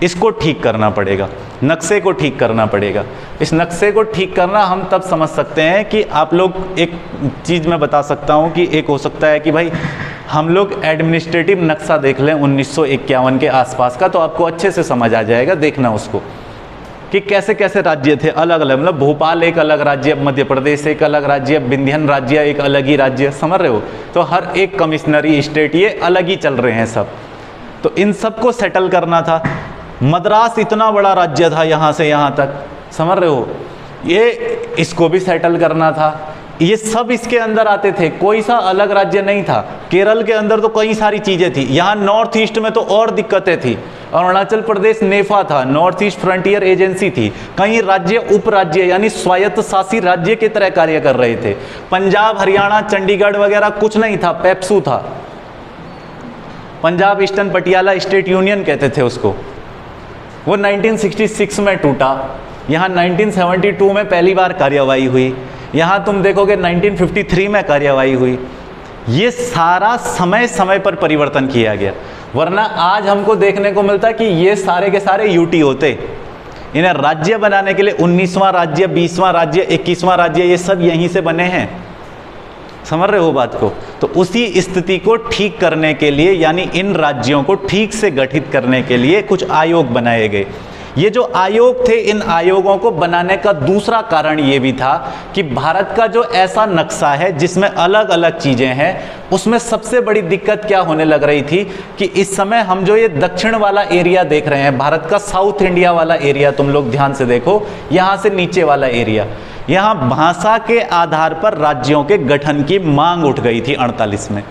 इसको ठीक करना पड़ेगा, नक्शे को ठीक करना पड़ेगा। इस नक्शे को ठीक करना हम तब समझ सकते हैं कि आप लोग, एक चीज़ मैं बता सकता हूँ कि एक हो सकता है कि भाई हम लोग एडमिनिस्ट्रेटिव नक्शा देख लें 1951 के आसपास का, तो आपको अच्छे से समझ आ जाएगा, देखना उसको कि कैसे कैसे राज्य थे अलग अलग। मतलब भोपाल एक अलग राज्य, मध्य प्रदेश एक अलग राज्य, विंध्यन राज्य एक अलग ही राज्य, समझ रहे हो? तो हर एक कमिश्नरी स्टेट ये अलग ही चल रहे हैं सब। तो इन सब को सेटल करना था। मद्रास इतना बड़ा राज्य था यहाँ से यहाँ तक, समझ रहे हो? ये इसको भी सेटल करना था। ये सब इसके अंदर आते थे, कोई सा अलग राज्य नहीं था। केरल के अंदर तो कई सारी चीज़ें थी, यहाँ नॉर्थ ईस्ट में तो और दिक्कतें थी। अरुणाचल प्रदेश नेफा था, नॉर्थ ईस्ट फ्रंटियर एजेंसी थी। कई राज्य उपराज्य यानी स्वायत्त शासी राज्य की तरह कार्य कर रहे थे। पंजाब हरियाणा चंडीगढ़ वगैरह कुछ नहीं था, पेप्सू था। Punjab eastern Patiala state union कहते थे उसको। वो 1966 में टूटा। यहाँ 1972 में पहली बार कार्यवाही हुई। यहाँ तुम देखोगे 1953 में कार्यवाही हुई। ये सारा समय समय पर परिवर्तन किया गया, वरना आज हमको देखने को मिलता कि ये सारे के सारे यूटी होते। इन्हें राज्य बनाने के लिए 19वां राज्य, 20वां राज्य, 21वां राज्य, ये सब यहीं से बने हैं, समझ रहे हो बात को? तो उसी स्थिति को ठीक करने के लिए, यानी इन राज्यों को ठीक से गठित करने के लिए कुछ आयोग बनाए गए। ये जो आयोग थे, इन आयोगों को बनाने का दूसरा कारण ये भी था कि भारत का जो ऐसा नक्शा है जिसमें अलग अलग चीज़ें हैं, उसमें सबसे बड़ी दिक्कत क्या होने लग रही थी कि इस समय हम जो ये दक्षिण वाला एरिया देख रहे हैं, भारत का साउथ इंडिया वाला एरिया, तुम लोग ध्यान से देखो, यहाँ से नीचे वाला एरिया, यहाँ भाषा के आधार पर राज्यों के गठन की मांग उठ गई थी 48 में।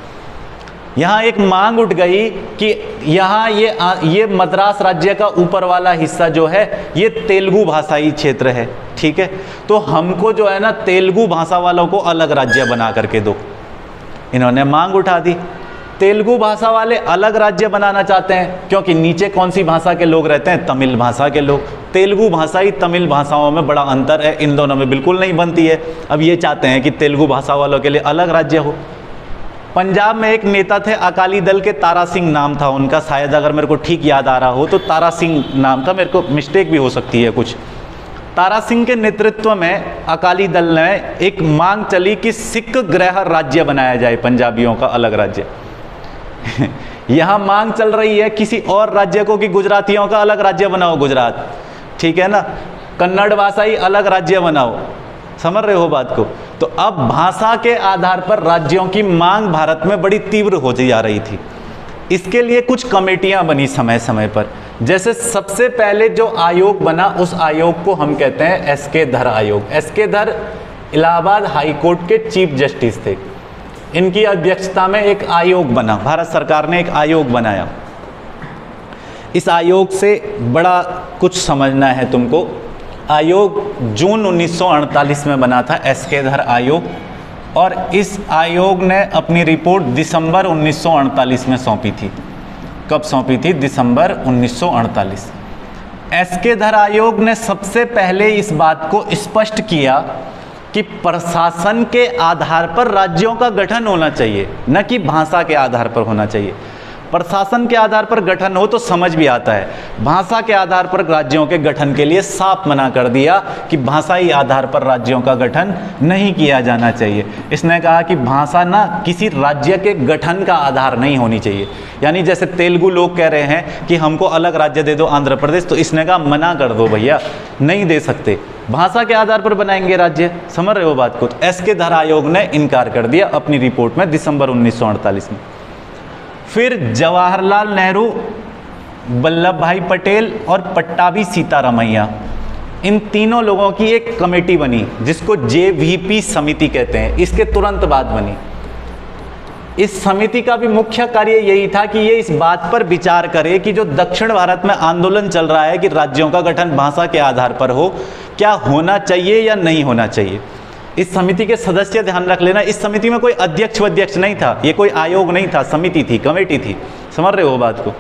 यहाँ एक मांग उठ गई कि यहाँ ये मद्रास राज्य का ऊपर वाला हिस्सा जो है ये तेलुगु भाषाई क्षेत्र है, ठीक है? तो हमको जो है ना तेलुगु भाषा वालों को अलग राज्य बना करके दो। इन्होंने मांग उठा दी। तेलुगु भाषा वाले अलग राज्य बनाना चाहते हैं, क्योंकि नीचे कौन सी भाषा के लोग रहते हैं? तमिल भाषा के लोग। तेलुगु भाषाई तमिल भाषाओं में बड़ा अंतर है, इन दोनों में बिल्कुल नहीं बनती है। अब ये चाहते हैं कि तेलुगु भाषा वालों के लिए अलग राज्य हो। पंजाब में एक नेता थे, अकाली दल के, तारा सिंह नाम था उनका, शायद अगर मेरे को ठीक याद आ रहा हो तो तारा सिंह नाम था, मेरे को मिस्टेक भी हो सकती है कुछ। तारा सिंह के नेतृत्व में अकाली दल ने एक मांग चली कि सिख गृह राज्य बनाया जाए, पंजाबियों का अलग राज्य। यहाँ मांग चल रही है किसी और राज्य को कि गुजरातियों का अलग राज्य बनाओ, गुजरात, ठीक है ना, कन्नड़ भाषाई अलग राज्य बनाओ, समझ रहे हो बात को? तो अब भाषा के आधार पर राज्यों की मांग भारत में बड़ी तीव्र होती जा रही थी। इसके लिए कुछ कमेटियां बनी समय समय पर। जैसे सबसे पहले जो आयोग बना, उस आयोग को हम कहते हैं एस.के. धर आयोग। एस.के. धर इलाहाबाद हाई कोर्ट के चीफ जस्टिस थे। इनकी अध्यक्षता में एक आयोग बना, भारत सरकार ने एक आयोग बनाया। इस आयोग से बड़ा कुछ समझना है तुमको। आयोग जून 1948 में बना था, एस.के. धर आयोग। और इस आयोग ने अपनी रिपोर्ट दिसंबर 1948 में सौंपी थी। कब सौंपी थी? दिसंबर 1948। एसके धर आयोग ने सबसे पहले इस बात को स्पष्ट किया कि प्रशासन के आधार पर राज्यों का गठन होना चाहिए, न कि भाषा के आधार पर होना चाहिए। प्रशासन के आधार पर गठन हो तो समझ भी आता है, भाषा के आधार पर राज्यों के गठन के लिए साफ मना कर दिया कि भाषाई आधार पर राज्यों का गठन नहीं किया जाना चाहिए। इसने कहा कि भाषा ना किसी राज्य के गठन का आधार नहीं होनी चाहिए। यानी जैसे तेलुगु लोग कह रहे हैं कि हमको अलग राज्य दे दो आंध्र प्रदेश, तो इसने कहा मना कर दो भैया, नहीं दे सकते, भाषा के आधार पर बनाएंगे राज्य। समझ रहे हो बात को? तो एसके धर आयोग ने इनकार कर दिया अपनी रिपोर्ट में दिसंबर 1948 में। फिर जवाहरलाल नेहरू, वल्लभ भाई पटेल और पट्टाभी सीतारामैया, इन तीनों लोगों की एक कमेटी बनी जिसको जेवीपी समिति कहते हैं। इसके तुरंत बाद बनी। इस समिति का भी मुख्य कार्य यही था कि ये इस बात पर विचार करे कि जो दक्षिण भारत में आंदोलन चल रहा है कि राज्यों का गठन भाषा के आधार पर हो, क्या होना चाहिए या नहीं होना चाहिए। इस समिति के सदस्य, ध्यान रख लेना, इस समिति में कोई अध्यक्ष वध्यक्ष नहीं था, ये कोई आयोग नहीं था, समिति थी, कमेटी थी। समझ रहे हो बात को?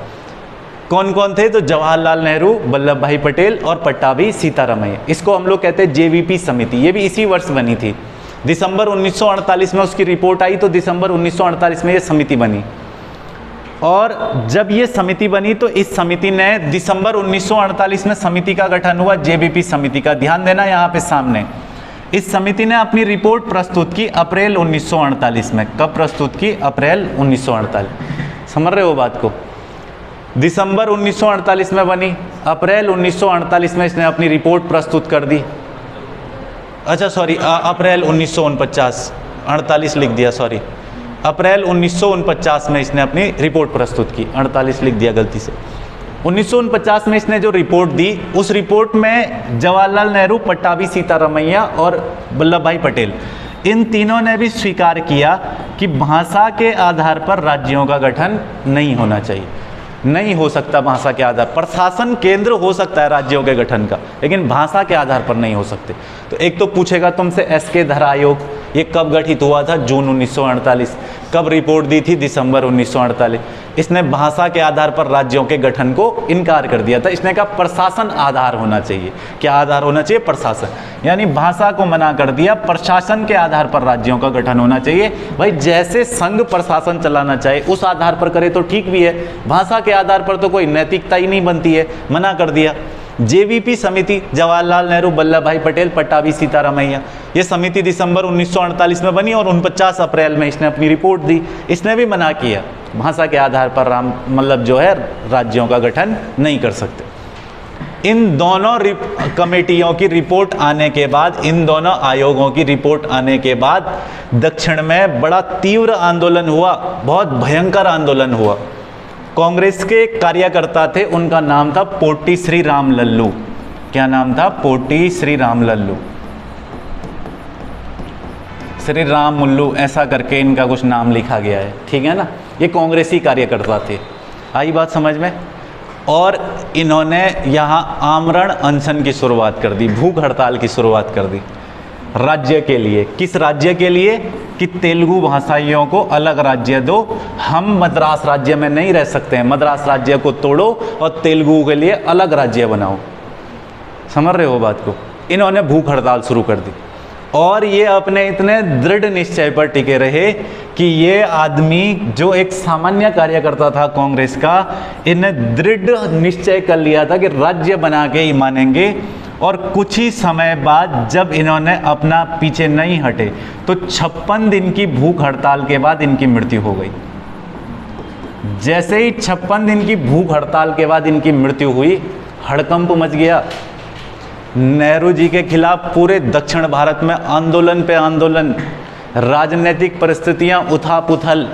कौन कौन थे? तो जवाहरलाल नेहरू, वल्लभ भाई पटेल और पट्टाभी सीतारामैया। इसको हम लोग कहते हैं जेवीपी समिति। ये भी इसी वर्ष बनी थी, दिसंबर 1948 में उसकी रिपोर्ट आई, तो दिसंबर 1948 में ये समिति बनी। और जब ये समिति बनी तो इस समिति ने दिसंबर 1948 में समिति का गठन हुआ, जेवीपी समिति का। ध्यान देना यहाँ पे सामने, इस समिति ने अपनी रिपोर्ट प्रस्तुत की अप्रैल 1948 में। कब प्रस्तुत की? अप्रैल 1948। समझ रहे हो बात को? दिसंबर 1948 में बनी, अप्रैल 1948 में इसने अपनी रिपोर्ट प्रस्तुत कर दी। अच्छा सॉरी, अप्रैल 1949, 48 लिख दिया, सॉरी, अप्रैल 1949 में इसने अपनी रिपोर्ट प्रस्तुत की, 48 लिख दिया गलती से। 1949 में इसने जो रिपोर्ट दी, उस रिपोर्ट में जवाहरलाल नेहरू, पट्टाभी सीतारामैया और वल्लभ भाई पटेल, इन तीनों ने भी स्वीकार किया कि भाषा के आधार पर राज्यों का गठन नहीं होना चाहिए, नहीं हो सकता भाषा के आधार। प्रशासन केंद्र हो सकता है राज्यों के गठन का, लेकिन भाषा के आधार पर नहीं हो सकते। तो एक तो पूछेगा तुमसे, एसके धर आयोग ये कब गठित हुआ था? जून 1948। कब रिपोर्ट दी थी? दिसंबर 1948। इसने भाषा के आधार पर राज्यों के गठन को इनकार कर दिया था। इसने कहा प्रशासन आधार होना चाहिए। क्या आधार होना चाहिए? प्रशासन। यानी भाषा को मना कर दिया, प्रशासन के आधार पर राज्यों का गठन होना चाहिए। भाई जैसे संघ प्रशासन चलाना चाहे उस आधार पर करे तो ठीक भी है, भाषा के आधार पर तो कोई नैतिकता ही नहीं बनती है, मना कर दिया। जेवीपी समिति, जवाहरलाल नेहरू, वल्लभ भाई पटेल, पट्टाभी सीतारामैया, ये समिति दिसंबर 1948 में बनी और 49 अप्रैल में इसने अपनी रिपोर्ट दी। इसने भी मना किया, भाषा के आधार पर मतलब जो है राज्यों का गठन नहीं कर सकते। इन दोनों कमेटियों की रिपोर्ट आने के बाद, इन दोनों आयोगों की रिपोर्ट आने के बाद दक्षिण में बड़ा तीव्र आंदोलन हुआ, बहुत भयंकर आंदोलन हुआ। कांग्रेस के कार्यकर्ता थे, उनका नाम था पोटी श्री राम लल्लू। क्या नाम था? पोटी श्री राम लल्लू, श्री राम मुल्लू ऐसा करके इनका कुछ नाम लिखा गया है, ठीक है ना। ये कांग्रेसी कार्यकर्ता थे, आई बात समझ में। और इन्होंने यहाँ आमरण अनशन की शुरुआत कर दी, भूख हड़ताल की शुरुआत कर दी राज्य के लिए। किस राज्य के लिए? कि तेलुगु भाषाइयों को अलग राज्य दो, हम मद्रास राज्य में नहीं रह सकते हैं, मद्रास राज्य को तोड़ो और तेलुगु के लिए अलग राज्य बनाओ। समझ रहे हो बात को? इन्होंने भूख हड़ताल शुरू कर दी और ये अपने इतने दृढ़ निश्चय पर टिके रहे कि ये आदमी जो एक सामान्य कार्यकर्ता था कांग्रेस का, इन्हें दृढ़ निश्चय कर लिया था कि राज्य बना के ही मानेंगे। और कुछ ही समय बाद जब इन्होंने अपना पीछे नहीं हटे तो 56 दिन की भूख हड़ताल के बाद इनकी मृत्यु हो गई। जैसे ही 56 दिन की भूख हड़ताल के बाद इनकी मृत्यु हुई, हड़कंप मच गया। नेहरू जी के खिलाफ पूरे दक्षिण भारत में आंदोलन पे आंदोलन, राजनीतिक परिस्थितियां उथल-पुथल।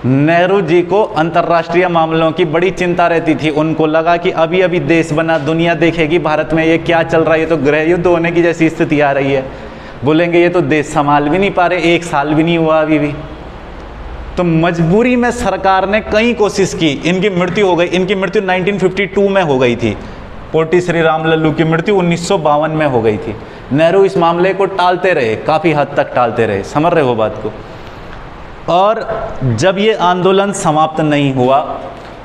नेहरू जी को अंतर्राष्ट्रीय मामलों की बड़ी चिंता रहती थी। उनको लगा कि अभी अभी देश बना, दुनिया देखेगी भारत में ये क्या चल रहा है, ये तो गृह युद्ध होने की जैसी स्थिति आ रही है। बोलेंगे ये तो देश संभाल भी नहीं पा रहे, 1 साल भी नहीं हुआ अभी भी। तो मजबूरी में सरकार ने कई कोशिश की, इनकी मृत्यु हो गई। इनकी मृत्यु 1952 में हो गई थी। पोटी श्री राम लल्लू की मृत्यु 1952 में हो गई थी। नेहरू इस मामले को टालते रहे, काफ़ी हद तक टालते रहे, समझ रहे हो बात को। और जब ये आंदोलन समाप्त नहीं हुआ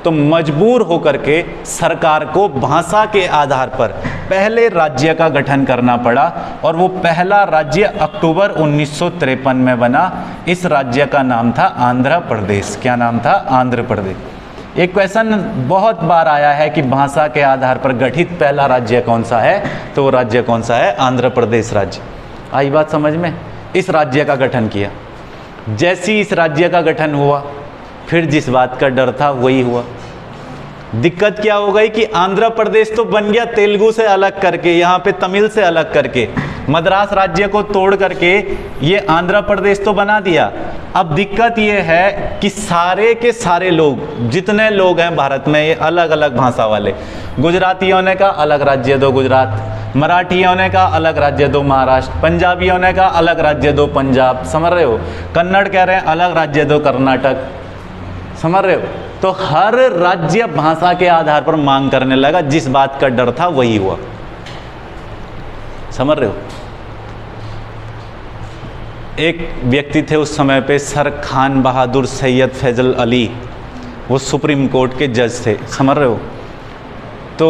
तो मजबूर होकर के सरकार को भाषा के आधार पर पहले राज्य का गठन करना पड़ा, और वो पहला राज्य अक्टूबर 1953 में बना। इस राज्य का नाम था आंध्र प्रदेश। क्या नाम था? आंध्र प्रदेश। एक क्वेश्चन बहुत बार आया है कि भाषा के आधार पर गठित पहला राज्य कौन सा है, तो वो राज्य कौन सा है? आंध्र प्रदेश राज्य। आई बात समझ में? इस राज्य का गठन किया। जैसी इस राज्य का गठन हुआ, फिर जिस बात का डर था वही हुआ। दिक्कत क्या हो गई कि आंध्र प्रदेश तो बन गया तेलुगु से अलग करके, यहाँ पे तमिल से अलग करके, मद्रास राज्य को तोड़ करके ये आंध्र प्रदेश तो बना दिया। अब दिक्कत ये है कि सारे के सारे लोग, जितने लोग हैं भारत में, ये अलग अलग भाषा वाले, गुजरातियों ने कहा अलग राज्य दो गुजरात, मराठियों ने कहा अलग राज्य दो महाराष्ट्र, पंजाबियों ने कहा अलग राज्य दो पंजाब, समझ रहे हो, कन्नड़ कह रहे हैं अलग राज्य दो कर्नाटक, समझ रहे हो। तो हर राज्य भाषा के आधार पर मांग करने लगा, जिस बात का डर था वही हुआ, समझ रहे हो। एक व्यक्ति थे उस समय पे, सर खान बहादुर सैयद फैजल अली, वो सुप्रीम कोर्ट के जज थे, समझ रहे हो। तो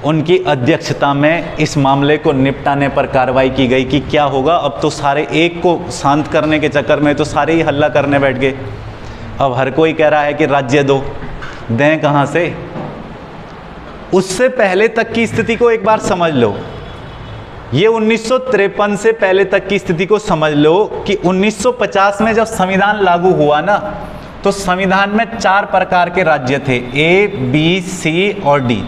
उनकी अध्यक्षता में इस मामले को निपटाने पर कार्रवाई की गई कि क्या होगा। अब तो सारे, एक को शांत करने के चक्कर में तो सारे ही हल्ला करने बैठ गए। अब हर कोई कह रहा है कि राज्य दो, दें कहाँ से? उससे पहले तक की स्थिति को एक बार समझ लो। ये 1953 से पहले तक की स्थिति को समझ लो कि 1950 में जब संविधान लागू हुआ ना, तो संविधान में 4 प्रकार के राज्य थे, ए, बी, सी और डी,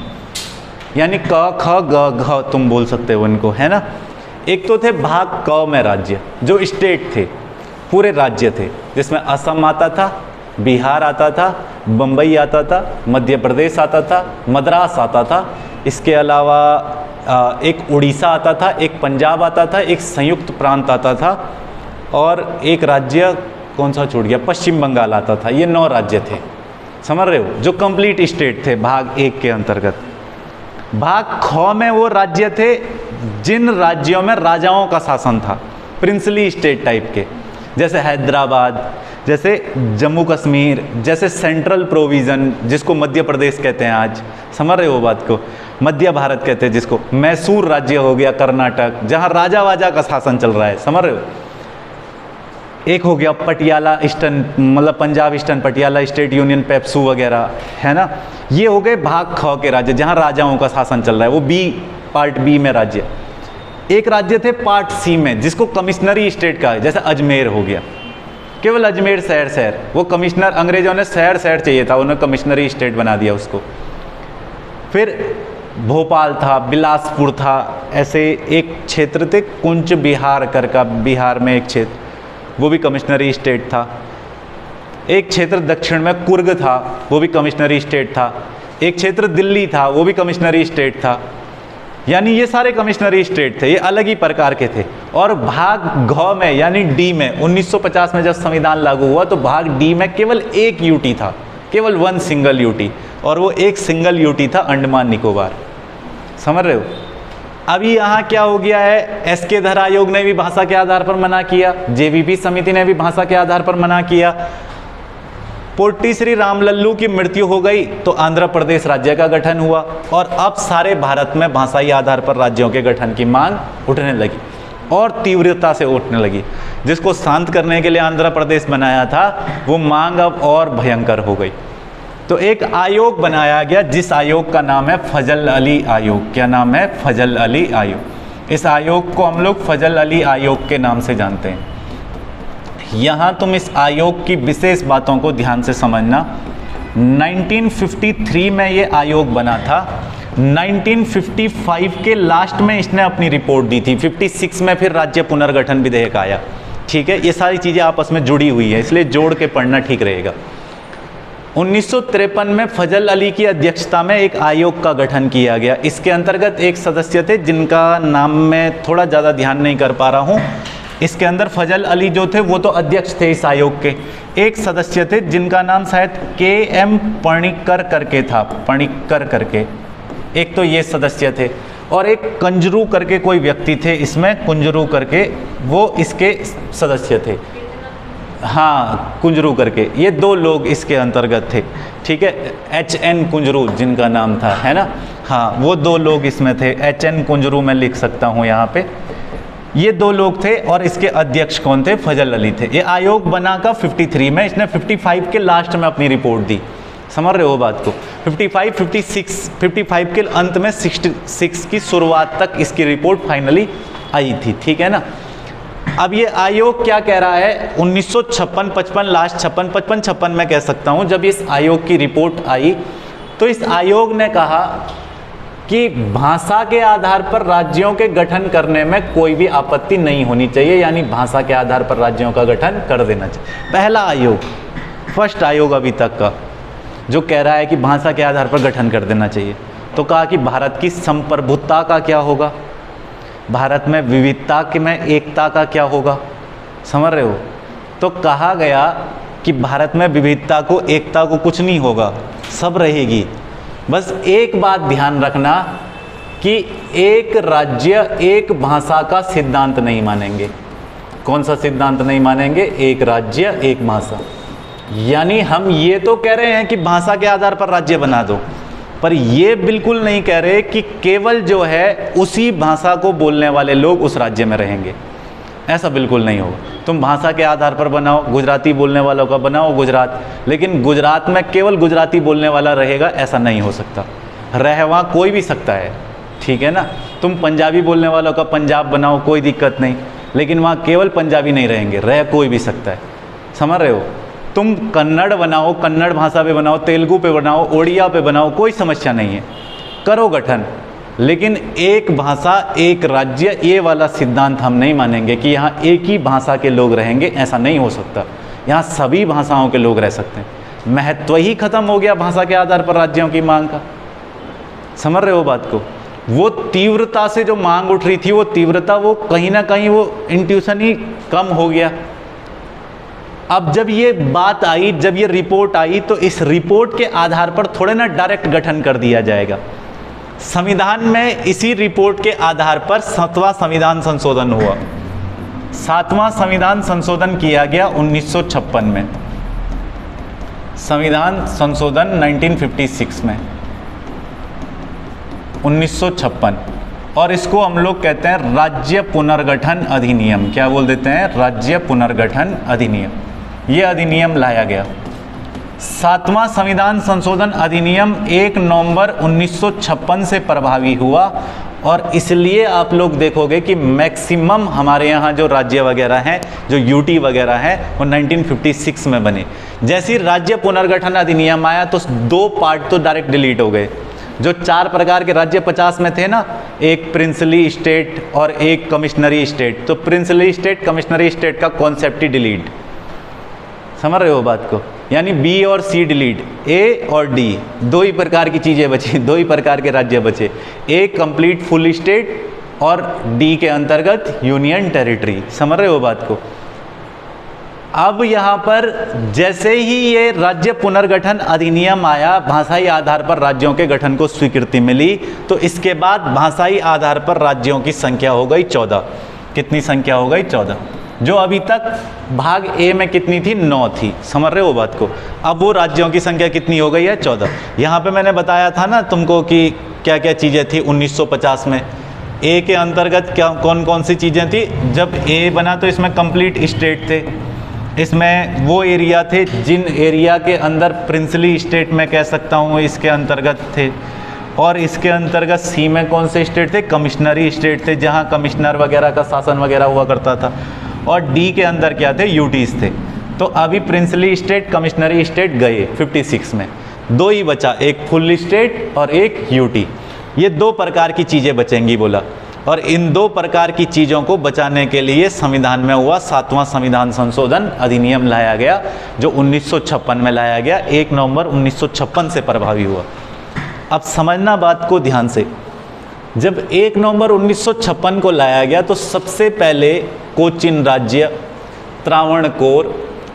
यानी क, ख, ग, घ तुम बोल सकते हो इनको, है ना। एक तो थे भाग क में राज्य, जो स्टेट थे, पूरे राज्य थे, जिसमें असम आता था, बिहार आता था, बम्बई आता था, मध्य प्रदेश आता था, मद्रास आता था, इसके अलावा एक उड़ीसा आता था, एक पंजाब आता था, एक संयुक्त प्रांत आता था, और एक राज्य कौन सा छूट गया, पश्चिम बंगाल आता था। ये 9 राज्य थे, समझ रहे हो, जो कंप्लीट स्टेट थे भाग 1 के अंतर्गत। भाग ख में वो राज्य थे जिन राज्यों में राजाओं का शासन था, प्रिंसली स्टेट टाइप के, जैसे हैदराबाद, जैसे जम्मू कश्मीर, जैसे सेंट्रल प्रोविज़न जिसको मध्य प्रदेश कहते हैं आज, समझ रहे हो बात को, मध्य भारत कहते हैं जिसको, मैसूर राज्य हो गया कर्नाटक, जहाँ राजा वाजा का शासन चल रहा है, समझ रहे हो। एक हो गया पटियाला ईस्टर्न, मतलब Punjab eastern Patiala state union, PEPSU वगैरह, है ना। ये हो गए भाग ख के राज्य, जहाँ राजाओं का शासन चल रहा है, वो बी, पार्ट बी में राज्य। एक राज्य थे पार्ट सी में, जिसको कमिश्नरी स्टेट का है, जैसे अजमेर हो गया, केवल अजमेर शहर, वो कमिश्नर, अंग्रेजों ने शहर चाहिए था, उन्होंने कमिश्नरी स्टेट बना दिया उसको। फिर भोपाल था, बिलासपुर था, ऐसे एक क्षेत्र थे कुंच बिहार कर का, बिहार में एक क्षेत्र, वो भी कमिश्नरी स्टेट था। एक क्षेत्र दक्षिण में कुर्ग था, वो भी कमिश्नरी स्टेट था। एक क्षेत्र दिल्ली था, वो भी कमिश्नरी स्टेट था। यानी ये सारे कमिश्नरी स्टेट थे, ये अलग ही प्रकार के थे। और भाग घ में यानी डी में 1950 में जब संविधान लागू हुआ तो भाग डी में केवल एक यूटी था, केवल 1 सिंगल यूटी, और वो एक सिंगल यूटी था अंडमान निकोबार, समझ रहे हो। अभी यहाँ क्या हो गया है, एसके धर आयोग ने भी भाषा के आधार पर मना किया, जेवीपी समिति ने भी भाषा के आधार पर मना किया। पोट्टी श्री रामलल्लू की मृत्यु हो गई तो आंध्र प्रदेश राज्य का गठन हुआ, और अब सारे भारत में भाषाई आधार पर राज्यों के गठन की मांग उठने लगी और तीव्रता से उठने लगी। जिसको शांत करने के लिए आंध्र प्रदेश बनाया था, वो मांग अब और भयंकर हो गई। तो एक आयोग बनाया गया, जिस आयोग का नाम है फजल अली आयोग। क्या नाम है? फजल अली आयोग। इस आयोग को हम लोग फजल अली आयोग के नाम से जानते हैं। यहाँ तुम इस आयोग की विशेष बातों को ध्यान से समझना। 1953 में ये आयोग बना था, 1955 के लास्ट में इसने अपनी रिपोर्ट दी थी, 56 में फिर राज्य पुनर्गठन विधेयक आया। ठीक है, ये सारी चीज़ें आपस में जुड़ी हुई है, इसलिए जोड़ के पढ़ना ठीक रहेगा। 1953 में फजल अली की अध्यक्षता में एक आयोग का गठन किया गया। इसके अंतर्गत एक सदस्य थे जिनका नाम मैं थोड़ा ज़्यादा ध्यान नहीं कर पा रहा हूँ। इसके अंदर फजल अली जो थे वो तो अध्यक्ष थे इस आयोग के। एक सदस्य थे जिनका नाम शायद KM पणिक्कर करके था, पणिक्कर करके, एक तो ये सदस्य थे। और एक कंजरू करके कोई व्यक्ति थे इसमें, कुंजरू करके, वो इसके सदस्य थे। हाँ, कुंजरू करके, ये 2 लोग इसके अंतर्गत थे, ठीक है। HN कुंजरू जिनका नाम था, है ना। हाँ, वो 2 लोग इसमें थे। HN कुंजरू मैं लिख सकता हूँ यहाँ पे। ये 2 लोग थे और इसके अध्यक्ष कौन थे? फजल अली थे। ये आयोग बना का 53 में, इसने 55 के लास्ट में अपनी रिपोर्ट दी। समझ रहे हो बात को? 55 के अंत में 66 की शुरुआत तक इसकी रिपोर्ट फाइनली आई थी, ठीक है ना। अब ये आयोग क्या कह रहा है? 1956, 55, लास्ट 56 में कह सकता हूँ, जब इस आयोग की रिपोर्ट आई तो इस आयोग ने कहा कि भाषा के आधार पर राज्यों के गठन करने में कोई भी आपत्ति नहीं होनी चाहिए, यानी भाषा के आधार पर राज्यों का गठन कर देना चाहिए। पहला आयोग, फर्स्ट आयोग अभी तक का, जो कह रहा है कि भाषा के आधार पर गठन कर देना चाहिए। तो कहा कि भारत की संप्रभुता का क्या होगा, भारत में विविधता के में एकता का क्या होगा, समझ रहे हो। तो कहा गया कि भारत में विविधता को, एकता को कुछ नहीं होगा, सब रहेगी। बस एक बात ध्यान रखना कि एक राज्य एक भाषा का सिद्धांत नहीं मानेंगे। कौन सा सिद्धांत नहीं मानेंगे? एक राज्य एक भाषा। यानी हम ये तो कह रहे हैं कि भाषा के आधार पर राज्य बना दो, पर ये बिल्कुल नहीं कह रहे कि केवल जो है उसी भाषा को बोलने वाले लोग उस राज्य में रहेंगे। ऐसा बिल्कुल नहीं होगा। तुम भाषा के आधार पर बनाओ, गुजराती बोलने वालों का बनाओ गुजरात, लेकिन गुजरात में केवल गुजराती बोलने वाला रहेगा, ऐसा नहीं हो सकता। रह वहाँ कोई भी सकता है, ठीक है ना। तुम पंजाबी बोलने वालों का पंजाब बनाओ, कोई दिक्कत नहीं, लेकिन वहाँ केवल पंजाबी नहीं रहेंगे, रह कोई भी सकता है, समझ रहे हो। तुम कन्नड़ बनाओ, कन्नड़ भाषा पे बनाओ, तेलुगु पे बनाओ, ओडिया पे बनाओ, कोई समस्या नहीं है, करो गठन, लेकिन एक भाषा एक राज्य, ये वाला सिद्धांत हम नहीं मानेंगे कि यहाँ एक ही भाषा के लोग रहेंगे, ऐसा नहीं हो सकता। यहाँ सभी भाषाओं के लोग रह सकते हैं। महत्व ही खत्म हो गया भाषा के आधार पर राज्यों की मांग का, समझ रहे हो बात को। वो तीव्रता से जो मांग उठ रही थी, वो तीव्रता, वो कहीं ना कहीं वो इंट्यूशन ही कम हो गया। अब जब ये बात आई, जब ये रिपोर्ट आई, तो इस रिपोर्ट के आधार पर थोड़े ना डायरेक्ट गठन कर दिया जाएगा। संविधान में इसी रिपोर्ट के आधार पर 7वां संविधान संशोधन हुआ। 7वां संविधान संशोधन किया गया 1956 में, संविधान संशोधन 1956 में, 1956, और इसको हम लोग कहते हैं राज्य पुनर्गठन अधिनियम। क्या बोल देते हैं? राज्य पुनर्गठन अधिनियम। ये अधिनियम लाया गया। 7वां संविधान संशोधन अधिनियम 1 नवंबर 1956 से प्रभावी हुआ, और इसलिए आप लोग देखोगे कि मैक्सिमम हमारे यहाँ जो राज्य वगैरह हैं, जो यूटी वगैरह हैं, वो 1956 में बने। जैसे ही राज्य पुनर्गठन अधिनियम आया तो 2 पार्ट तो डायरेक्ट डिलीट हो गए। जो 4 प्रकार के राज्य 50 में थे ना, एक प्रिंसली स्टेट और एक कमिश्नरी स्टेट, तो प्रिंसली स्टेट कमिश्नरी स्टेट का कॉन्सेप्ट ही डिलीट, समझ रहे हो बात को। यानी बी और सी डिलीट, ए और डी, 2 ही प्रकार की चीज़ें बची, 2 ही प्रकार के राज्य बचे, एक कंप्लीट फुल स्टेट और डी के अंतर्गत यूनियन टेरिटरी, समझ रहे हो बात को। अब यहाँ पर जैसे ही ये राज्य पुनर्गठन अधिनियम आया, भाषाई आधार पर राज्यों के गठन को स्वीकृति मिली, तो इसके बाद भाषाई आधार पर राज्यों की संख्या हो गई 14। कितनी संख्या हो गई? 14। जो अभी तक भाग ए में कितनी थी? 9 थी, समझ रहे हो बात को। अब वो राज्यों की संख्या कितनी हो गई है? 14। यहाँ पे मैंने बताया था ना तुमको कि क्या क्या चीज़ें थी 1950 में। ए के अंतर्गत क्या कौन कौन सी चीज़ें थी? जब ए बना तो इसमें कंप्लीट स्टेट थे, इसमें वो एरिया थे जिन एरिया के अंदर प्रिंसली स्टेट में कह सकता हूँ इसके अंतर्गत थे, और इसके अंतर्गत सी में कौन से स्टेट थे? कमिश्नरी स्टेट थे, जहाँ कमिश्नर वगैरह का शासन वगैरह हुआ करता था, और डी के अंदर क्या थे? यूटीज थे। तो अभी प्रिंसली स्टेट कमिश्नरी स्टेट गए 56 में, 2 ही बचा, एक फुल स्टेट और एक यूटी। ये 2 प्रकार की चीज़ें बचेंगी बोला, और इन 2 प्रकार की चीज़ों को बचाने के लिए संविधान में हुआ 7वां संविधान संशोधन अधिनियम लाया गया, जो 1956 में लाया गया, 1 नवंबर 1956 से प्रभावी हुआ। अब समझना बात को ध्यान से, जब 1 नवंबर 1956 को लाया गया तो सबसे पहले कोचिन राज्य, त्रावणकोर,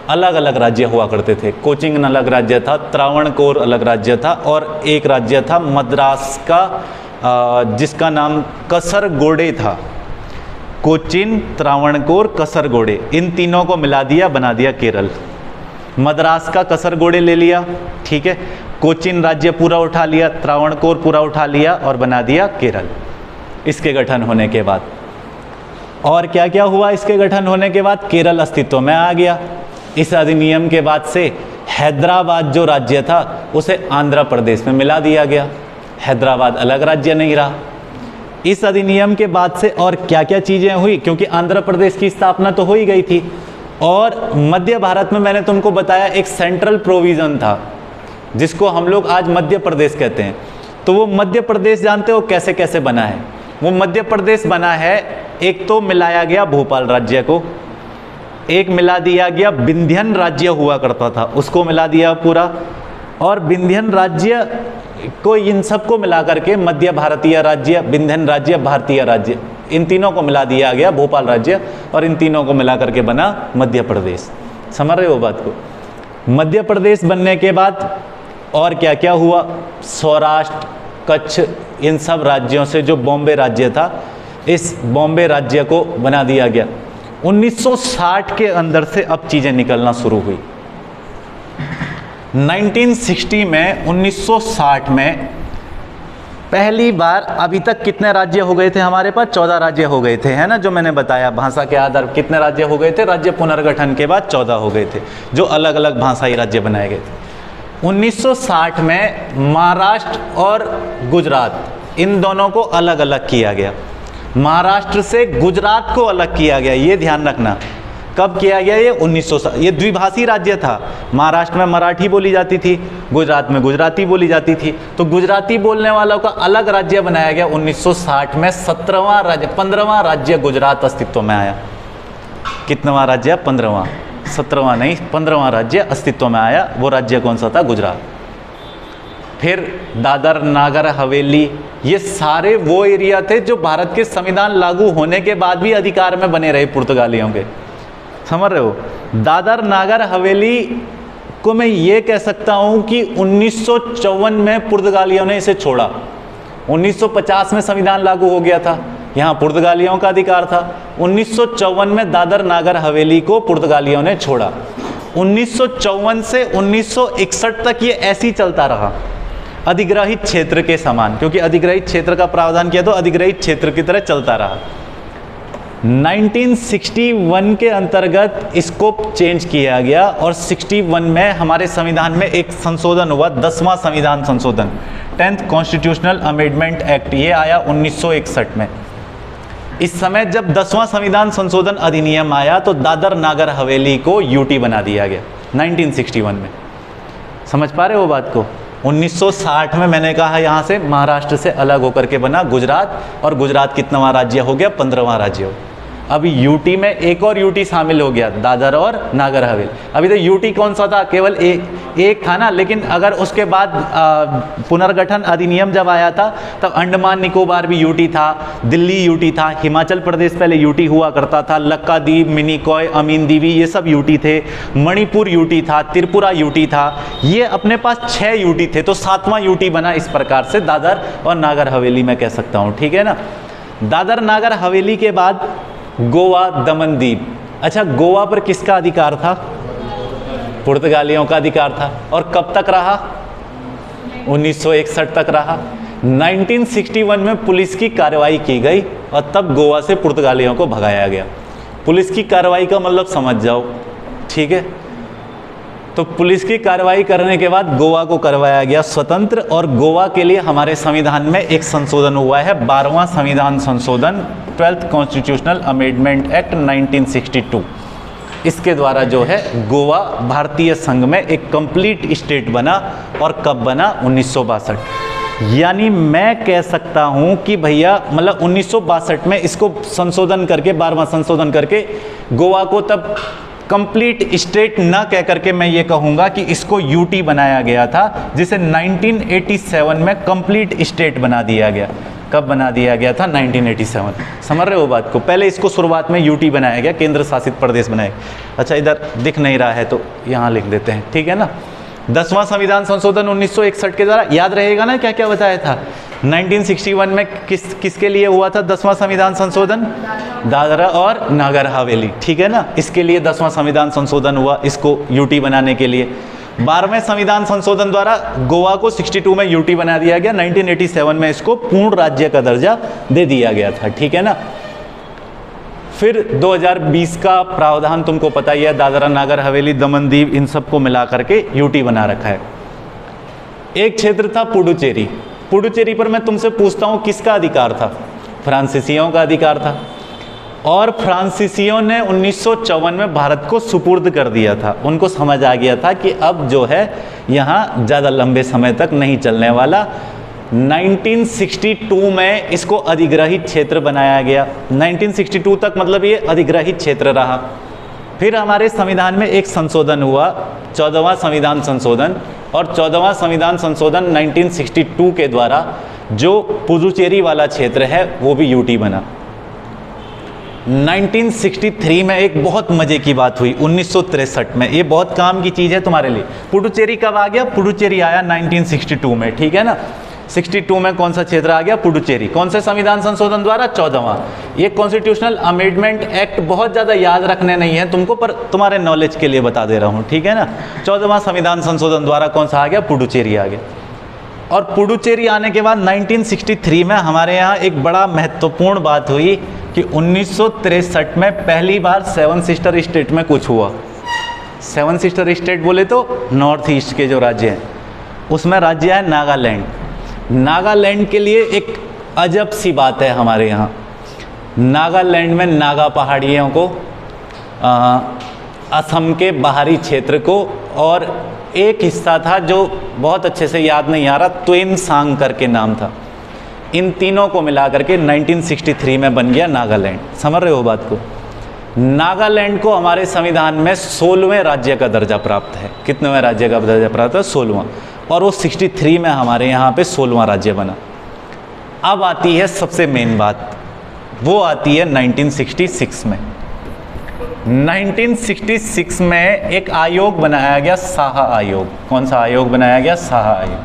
अलग अलग राज्य हुआ करते थे। कोचिन अलग राज्य था, त्रावणकोर अलग राज्य था, और एक राज्य था मद्रास का जिसका नाम कसरगोडे था। कोचिन, त्रावणकोर, कसरगोडे, इन तीनों को मिला दिया, बना दिया केरल। मद्रास का कसरगोडे ले लिया, ठीक है, कोचिन राज्य पूरा उठा लिया, त्रावणकोर पूरा उठा लिया और बना दिया केरल इसके गठन होने के बाद। और क्या क्या हुआ इसके गठन होने के बाद? केरल अस्तित्व में आ गया। इस अधिनियम के बाद से हैदराबाद जो राज्य था उसे आंध्र प्रदेश में मिला दिया गया, हैदराबाद अलग राज्य नहीं रहा। इस अधिनियम के बाद से और क्या क्या चीज़ें हुई, क्योंकि आंध्र प्रदेश की स्थापना तो हो ही गई थी, और मध्य भारत में मैंने तुमको बताया एक सेंट्रल प्रोविज़न था जिसको हम लोग आज मध्य प्रदेश कहते हैं। तो वो मध्य प्रदेश जानते हो कैसे कैसे बना है? वो मध्य प्रदेश बना है, एक तो मिलाया गया भोपाल राज्य को, एक मिला दिया गया विंध्यन राज्य हुआ करता था उसको मिला दिया पूरा, और विंध्यन राज्य को इन सबको मिला करके मध्य भारतीय राज्य, विंध्यन राज्य, भारतीय राज्य, इन तीनों को मिला दिया गया भोपाल राज्य, और इन तीनों को मिला करके बना मध्य प्रदेश। समझ रहे हो बात को? मध्य प्रदेश बनने के बाद और क्या क्या हुआ? सौराष्ट्र, कच्छ, इन सब राज्यों से जो बॉम्बे राज्य था, इस बॉम्बे राज्य को बना दिया गया। 1960 के अंदर से अब चीज़ें निकलना शुरू हुई। 1960 में, 1960 में पहली बार, अभी तक कितने राज्य हो गए थे हमारे पास? 14 राज्य हो गए थे, है ना, जो मैंने बताया भाषा के आधार कितने राज्य हो गए थे? राज्य पुनर्गठन के बाद 14 हो गए थे, जो अलग अलग भाषाई राज्य बनाए गए थे। 1960 में महाराष्ट्र और गुजरात, इन दोनों को अलग अलग किया गया। महाराष्ट्र से गुजरात को अलग किया गया, ये ध्यान रखना। कब किया गया ये? 1960। ये द्विभाषी राज्य था, महाराष्ट्र में मराठी बोली जाती थी, गुजरात में गुजराती बोली जाती थी, तो गुजराती बोलने वालों का अलग राज्य बनाया गया 1960 में। 17वां राज्य, 15वां राज्य गुजरात अस्तित्व में आया। कितनवां राज्य? 15वां, 17वां नहीं, 15वां राज्य अस्तित्व में आया। वो राज्य कौन सा था? गुजरात। फिर दादर, नागर हवेली, ये सारे वो एरिया थे जो भारत के संविधान लागू होने के बाद भी अधिकार में बने रहे पुर्तगालियों के। समझ रहे हो? दादर नागर हवेली को मैं ये कह सकता हूँ कि 1954 में पुर्तगालियों ने इसे छोड़ा। 1950 में संविधान लागू हो गया था, यहाँ पुर्तगालियों का अधिकार था। 1954 में दादर नागर हवेली को पुर्तगालियों ने छोड़ा। 1954 से 1961 तक ये ऐसे ही चलता रहा, अधिग्रहित क्षेत्र के समान, क्योंकि अधिग्रहित क्षेत्र का प्रावधान किया तो अधिग्रहित क्षेत्र की तरह चलता रहा। 1961 के अंतर्गत इसको चेंज किया गया, और 61 में हमारे संविधान में एक संशोधन हुआ, 10वां संविधान संशोधन, 10th कॉन्स्टिट्यूशनल अमेंडमेंट एक्ट, ये आया 1961 में। इस समय जब 10वां संविधान संशोधन अधिनियम आया तो दादर नागर हवेली को यूटी बना दिया गया 1961 में। समझ पा रहे हो बात को? 1960 में मैंने कहा यहाँ से महाराष्ट्र से अलग होकर के बना गुजरात, और गुजरात कितनावां राज्य हो गया? 15वां राज्य हो। अभी यूटी में एक और यूटी शामिल हो गया, दादर और नागर हवेली। अभी तो यूटी कौन सा था? केवल एक था ना, लेकिन अगर उसके बाद पुनर्गठन अधिनियम जब आया था तब अंडमान निकोबार भी यूटी था, दिल्ली यूटी था, हिमाचल प्रदेश पहले यूटी हुआ करता था, लक्काद्वीप, मिनिकॉय, अमीन दीवी, ये सब यूटी थे, मणिपुर यूटी था, त्रिपुरा यूटी था, ये अपने पास 6 यूटी थे। तो 7वां यूटी बना इस प्रकार से दादर और नागर हवेली, मैं कह सकता हूँ, ठीक है ना। दादर नागर हवेली के बाद गोवा, दमन दीव। अच्छा, गोवा पर किसका अधिकार था? पुर्तगालियों का अधिकार था। और कब तक रहा? 1961 तक रहा। 1961 में पुलिस की कार्रवाई की गई और तब गोवा से पुर्तगालियों को भगाया गया। पुलिस की कार्रवाई का मतलब समझ जाओ, ठीक है। तो पुलिस की कार्रवाई करने के बाद गोवा को करवाया गया स्वतंत्र, और गोवा के लिए हमारे संविधान में एक संशोधन हुआ है, 12वां संविधान संशोधन, 12th कॉन्स्टिट्यूशनल अमेंडमेंट एक्ट 1962। इसके द्वारा जो है गोवा भारतीय संघ में एक कंप्लीट स्टेट बना। और कब बना? 1962। यानी मैं कह सकता हूं कि भैया मतलब 1962 में इसको संशोधन करके, 12वां संशोधन करके गोवा को तब कंप्लीट स्टेट ना कह करके मैं ये कहूँगा कि इसको यूटी बनाया गया था, जिसे 1987 में कंप्लीट स्टेट बना दिया गया। कब बना दिया गया था? 1987। समझ रहे हो बात को? पहले इसको शुरुआत में यूटी बनाया गया, केंद्र शासित प्रदेश बनाया। अच्छा, इधर दिख नहीं रहा है तो यहाँ लिख देते हैं, ठीक है ना। 10वां संविधान संशोधन 1961 के द्वारा, याद रहेगा ना क्या क्या बताया था। 1961 में किसके लिए हुआ था 10वां संविधान संशोधन? दादरा और नागर हवेली, ठीक है ना, इसके लिए 10वां संविधान संशोधन हुआ, इसको यूटी बनाने के लिए। 12वें संविधान संशोधन द्वारा गोवा को 62 में यूटी बना दिया गया, 1987 में इसको पूर्ण राज्य का दर्जा दे दिया गया था, ठीक है ना। फिर 2020 का प्रावधान तुमको पता ही है, दादरा नागर हवेली दमन दीव इन सबको मिला करके यूटी बना रखा है। एक क्षेत्र था पुडुचेरी। पुडुचेरी पर मैं तुमसे पूछता हूँ किसका अधिकार था? फ्रांसीसियों का अधिकार था, और फ्रांसीसियों ने 1954 में भारत को सुपुर्द कर दिया था। उनको समझ आ गया था कि अब जो है यहाँ ज़्यादा लंबे समय तक नहीं चलने वाला। 1962 में इसको अधिग्रहित क्षेत्र बनाया गया। 1962 तक मतलब ये अधिग्रहित क्षेत्र रहा। फिर हमारे संविधान में एक संशोधन हुआ, 14वां संविधान संशोधन, और 14वां संविधान संशोधन 1962 के द्वारा जो पुडुचेरी वाला क्षेत्र है वो भी यूटी बना। 1963 में एक बहुत मजे की बात हुई, 1963 में, ये बहुत काम की चीज़ है तुम्हारे लिए। पुडुचेरी कब आ गया? पुडुचेरी आया 1962 में, ठीक है ना। 62 में कौन सा क्षेत्र आ गया? पुडुचेरी। कौन से संविधान संशोधन द्वारा? 14वां। ये कॉन्स्टिट्यूशनल अमेंडमेंट एक्ट बहुत ज़्यादा याद रखने नहीं है तुमको, पर तुम्हारे नॉलेज के लिए बता दे रहा हूँ, ठीक है ना। 14वां संविधान संशोधन द्वारा कौन सा आ गया? पुडुचेरी आ गया। और पुडुचेरी आने के बाद 1963 में हमारे यहाँ एक बड़ा महत्वपूर्ण बात हुई कि 1963 में पहली बार 7 सिस्टर स्टेट में कुछ हुआ। 7 सिस्टर स्टेट बोले तो नॉर्थ ईस्ट के जो राज्य हैं, उसमें राज्य है नागालैंड। नागालैंड के लिए एक अजब सी बात है हमारे यहाँ। नागालैंड में नागा पहाड़ियों को, असम के बाहरी क्षेत्र को, और एक हिस्सा था जो बहुत अच्छे से याद नहीं आ रहा, त्वेमसांग करके नाम था। इन तीनों को मिला करके 1963 में बन गया नागालैंड। समझ रहे हो बात को? नागालैंड को हमारे संविधान में 16वें राज्य का दर्जा प्राप्त है। कितनेवें राज्य का दर्जा प्राप्त है? 16वां। और वो 63 में हमारे यहाँ पे 16वां राज्य बना। अब आती है सबसे मेन बात, वो आती है 1966 में। 1966 में एक आयोग बनाया गया, शाह आयोग। कौन सा आयोग बनाया गया? शाह आयोग।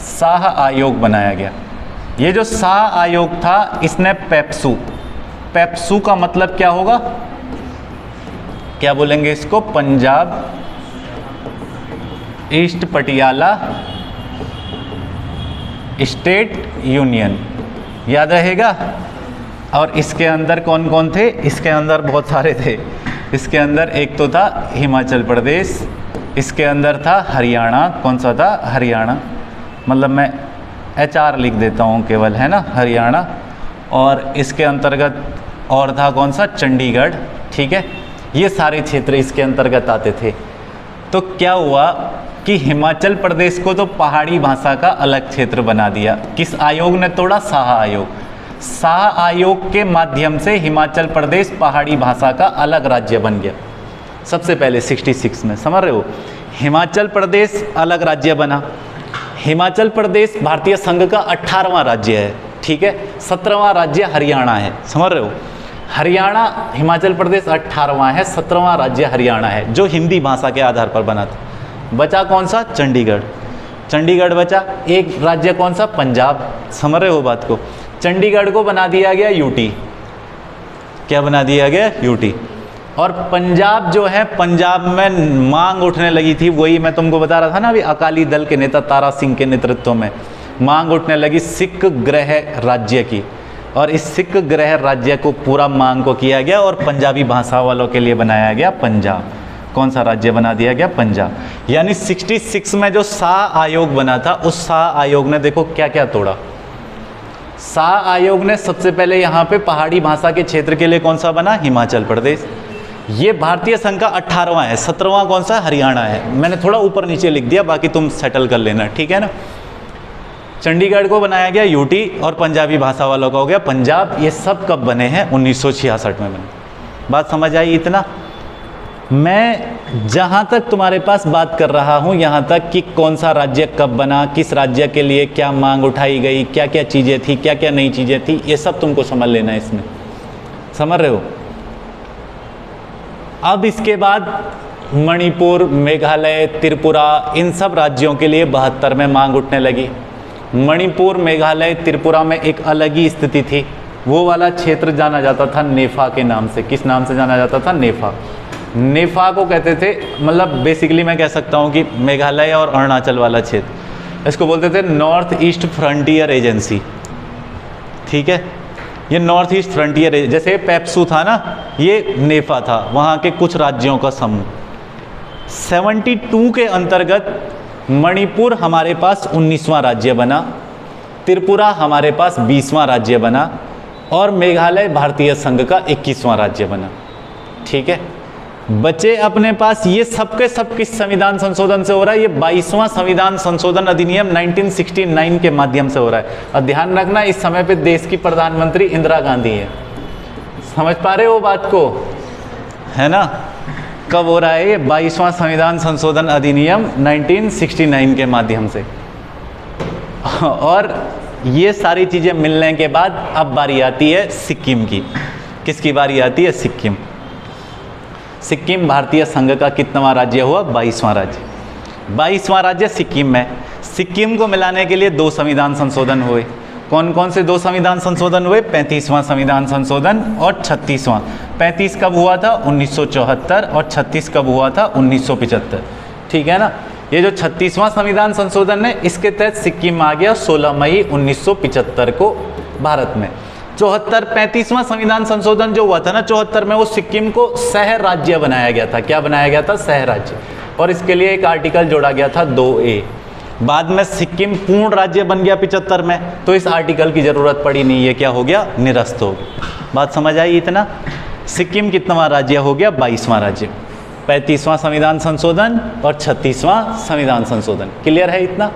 शाह आयोग बनाया गया। ये जो शाह आयोग था, इसने पेप्सू का मतलब क्या होगा? क्या बोलेंगे इसको? Punjab east Patiala state union, याद रहेगा। और इसके अंदर कौन कौन थे? इसके अंदर बहुत सारे थे। इसके अंदर एक तो था हिमाचल प्रदेश, इसके अंदर था हरियाणा। कौन सा था? हरियाणा। मतलब मैं HR लिख देता हूँ केवल, है ना, हरियाणा। और इसके अंतर्गत और था कौन सा? चंडीगढ़, ठीक है। ये सारे क्षेत्र इसके अंतर्गत आते थे। तो क्या हुआ कि हिमाचल प्रदेश को तो पहाड़ी भाषा का अलग क्षेत्र बना दिया। किस आयोग ने तोड़ा? शाह आयोग। शाह आयोग के माध्यम से हिमाचल प्रदेश पहाड़ी भाषा का अलग राज्य बन गया सबसे पहले 66 में। समझ रहे हो? हिमाचल प्रदेश अलग राज्य बना। हिमाचल प्रदेश भारतीय संघ का 18वां राज्य है, ठीक है। 17वां राज्य हरियाणा है। समझ रहे हो? हरियाणा, हिमाचल प्रदेश 18वां है, 17वां राज्य हरियाणा है, जो हिंदी भाषा के आधार पर बना था। बचा कौन सा? चंडीगढ़। चंडीगढ़ बचा। एक राज्य कौन सा? पंजाब। समझ रहे हो बात को? चंडीगढ़ को बना दिया गया यूटी। क्या बना दिया गया? यूटी। और पंजाब जो है, पंजाब में मांग उठने लगी थी, वही मैं तुमको बता रहा था ना अभी, अकाली दल के नेता तारा सिंह के नेतृत्व में मांग उठने लगी सिख गृह राज्य की। और इस सिख गृह राज्य को पूरा मांग को किया गया और पंजाबी भाषा वालों के लिए बनाया गया पंजाब। कौन सा राज्य बना दिया गया? पंजाब। यानी 66 में जो शाह आयोग बना था, उस शाह आयोग ने देखो क्या क्या तोड़ा। शाह आयोग ने सबसे पहले यहाँ पे पहाड़ी भाषा के क्षेत्र के लिए कौन सा बना? हिमाचल प्रदेश। ये भारतीय संघ का 18वां है, 17वां कौन सा? हरियाणा है। मैंने थोड़ा ऊपर नीचे लिख दिया, बाकी तुम सेटल कर लेना, ठीक है ना। चंडीगढ़ को बनाया गया यूटी और पंजाबी भाषा वालों का हो गया पंजाब। ये सब कब बने हैं? 1966 में बने। बात समझ आई? इतना मैं जहाँ तक तुम्हारे पास बात कर रहा हूँ, यहाँ तक कि कौन सा राज्य कब बना, किस राज्य के लिए क्या मांग उठाई गई, क्या क्या चीज़ें थी, क्या क्या नई चीज़ें थी, ये सब तुमको समझ लेना है इसमें। समझ रहे हो? अब इसके बाद मणिपुर, मेघालय, त्रिपुरा, इन सब राज्यों के लिए 72 में मांग उठने लगी। मणिपुर, मेघालय, त्रिपुरा में एक अलग ही स्थिति थी। वो वाला क्षेत्र जाना जाता था नेफा के नाम से। किस नाम से जाना जाता था? नेफा। नेफा को कहते थे, मतलब बेसिकली मैं कह सकता हूँ कि मेघालय और अरुणाचल वाला क्षेत्र, इसको बोलते थे नॉर्थ ईस्ट फ्रंटियर एजेंसी। ठीक है, ये नॉर्थ ईस्ट फ्रंटियर, जैसे पेप्सू था ना, ये नेफा था, वहाँ के कुछ राज्यों का समूह। 72 के अंतर्गत मणिपुर हमारे पास 19वां राज्य बना, त्रिपुरा हमारे पास 20वां राज्य बना और मेघालय भारतीय संघ का 21वां राज्य बना। ठीक है, बचे अपने पास ये सबके सब किस संविधान संशोधन से हो रहा है? ये 22वां संविधान संशोधन अधिनियम 1969 के माध्यम से हो रहा है। और ध्यान रखना, इस समय पे देश की प्रधानमंत्री इंदिरा गांधी है। समझ पा रहे हो बात को, है ना? कब हो रहा है ये? 22वां संविधान संशोधन अधिनियम 1969 के माध्यम से। और ये सारी चीज़ें मिलने के बाद अब बारी आती है सिक्किम की। किसकी बारी आती है? सिक्किम। सिक्किम भारतीय संघ का कितनावां राज्य हुआ? 22वां राज्य। 22वां राज्य सिक्किम में। सिक्किम को मिलाने के लिए 2 संविधान संशोधन हुए। कौन कौन से 2 संविधान संशोधन हुए? 35वां संविधान संशोधन और 36वां। 35 कब हुआ था? 1974। और 36 कब हुआ था? 1975। ठीक है ना? ये जो 36वां संविधान संशोधन है, इसके तहत सिक्किम आ गया 16 मई 1975 को भारत में। 35वां संविधान संशोधन जो हुआ था ना 74 में, वो सिक्किम को शहर राज्य बनाया गया था। क्या बनाया गया था? शहर राज्य। और इसके लिए एक आर्टिकल जोड़ा गया था 2A। बाद में सिक्किम पूर्ण राज्य बन गया 75 में, तो इस आर्टिकल की जरूरत पड़ी नहीं। ये क्या हो गया? निरस्त हो गया। बात समझ आई इतना? सिक्किम कितनावां राज्य हो गया? 22वां राज्य। 35वां संविधान संशोधन और 36वां संविधान संशोधन। क्लियर है इतना?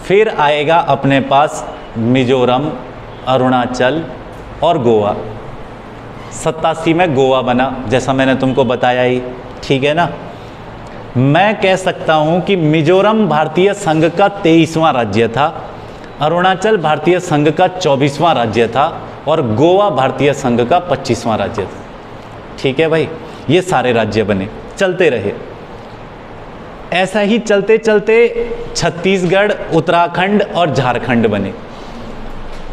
फिर आएगा अपने पास मिजोरम, अरुणाचल और गोवा। 87 में गोवा बना, जैसा मैंने तुमको बताया ही। ठीक है ना? मैं कह सकता हूं कि मिजोरम भारतीय संघ का 23वां राज्य था, अरुणाचल भारतीय संघ का 24वां राज्य था और गोवा भारतीय संघ का 25वां राज्य था। ठीक है भाई, ये सारे राज्य बने, चलते रहे। ऐसा ही चलते चलते छत्तीसगढ़, उत्तराखंड और झारखंड बने।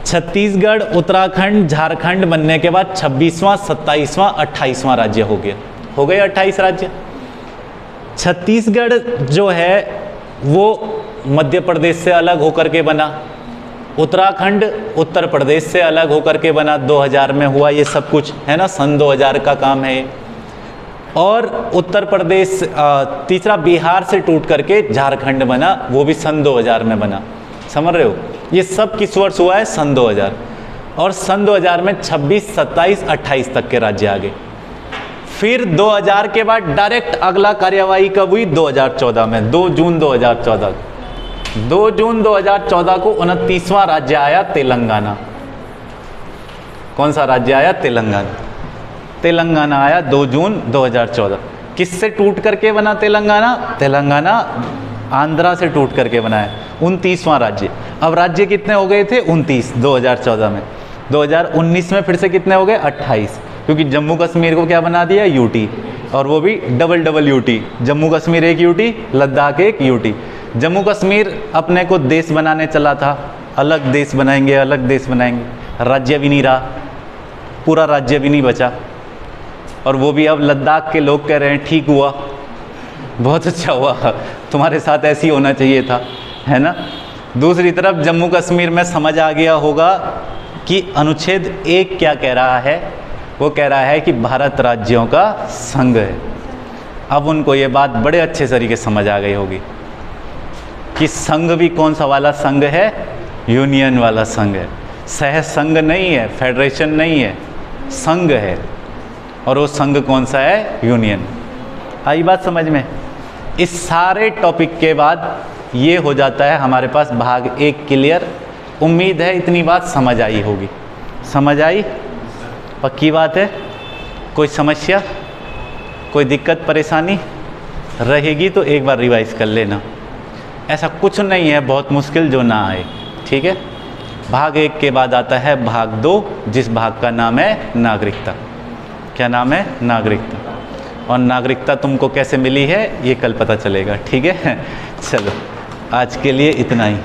छत्तीसगढ़, उत्तराखंड, झारखंड बनने के बाद 26वां, 27वां, 28वां राज्य हो गया। हो गए 28 राज्य। छत्तीसगढ़ जो है वो मध्य प्रदेश से अलग होकर के बना। उत्तराखंड उत्तर प्रदेश से अलग होकर के बना। 2000 में हुआ ये सब कुछ, है ना? सन 2000 का काम है। और उत्तर प्रदेश, तीसरा बिहार से टूट करके झारखंड बना, वो भी सन 2000 में बना। समझ रहे हो? ये सब किस वर्ष हुआ है? सन 2000। और सन 2000 में 26, 27, 28 तक के राज्य आ गए। फिर 2000 के बाद डायरेक्ट अगला कार्यवाही कब हुई? 2014 में, 2 जून 2014। 2 जून 2014 को 29वां राज्य आया तेलंगाना। कौन सा राज्य आया? तेलंगाना। तेलंगाना आया 2 जून 2014। किससे टूट करके बना तेलंगाना? तेलंगाना आंध्रा से टूट करके बना है। 29वां राज्य। अब राज्य कितने हो गए थे? 29 2014 में। 2019 में फिर से कितने हो गए? 28, क्योंकि जम्मू कश्मीर को क्या बना दिया? यूटी। और वो भी डबल यूटी। जम्मू कश्मीर एक यूटी, लद्दाख एक यूटी। जम्मू कश्मीर अपने को देश बनाने चला था, अलग देश बनाएंगे, अलग देश बनाएंगे। राज्य भी नहीं रहा, पूरा राज्य भी नहीं बचा। और वो भी अब लद्दाख के लोग कह रहे हैं ठीक हुआ, बहुत अच्छा हुआ, तुम्हारे साथ ऐसे ही होना चाहिए था, है ना? दूसरी तरफ जम्मू कश्मीर में समझ आ गया होगा कि अनुच्छेद 1 क्या कह रहा है? वो कह रहा है कि भारत राज्यों का संघ है। अब उनको ये बात बड़े अच्छे तरीके समझ आ गई होगी कि संघ भी कौन सा वाला संघ है? यूनियन वाला संघ है। सह संघ नहीं है, फेडरेशन नहीं है, संघ है। और वो संघ कौन सा है? यूनियन। आई बात समझ में? इस सारे टॉपिक के बाद ये हो जाता है हमारे पास भाग 1 क्लियर। उम्मीद है इतनी बात समझ आई होगी। समझ आई? पक्की बात है? कोई समस्या, कोई दिक्कत परेशानी रहेगी तो एक बार रिवाइज कर लेना। ऐसा कुछ नहीं है बहुत मुश्किल जो ना आए। ठीक है? भाग 1 के बाद आता है भाग 2, जिस भाग का नाम है नागरिकता। क्या नाम है? नागरिकता। और नागरिकता तुमको कैसे मिली है ये कल पता चलेगा, ठीक है। चलो आज के लिए इतना ही।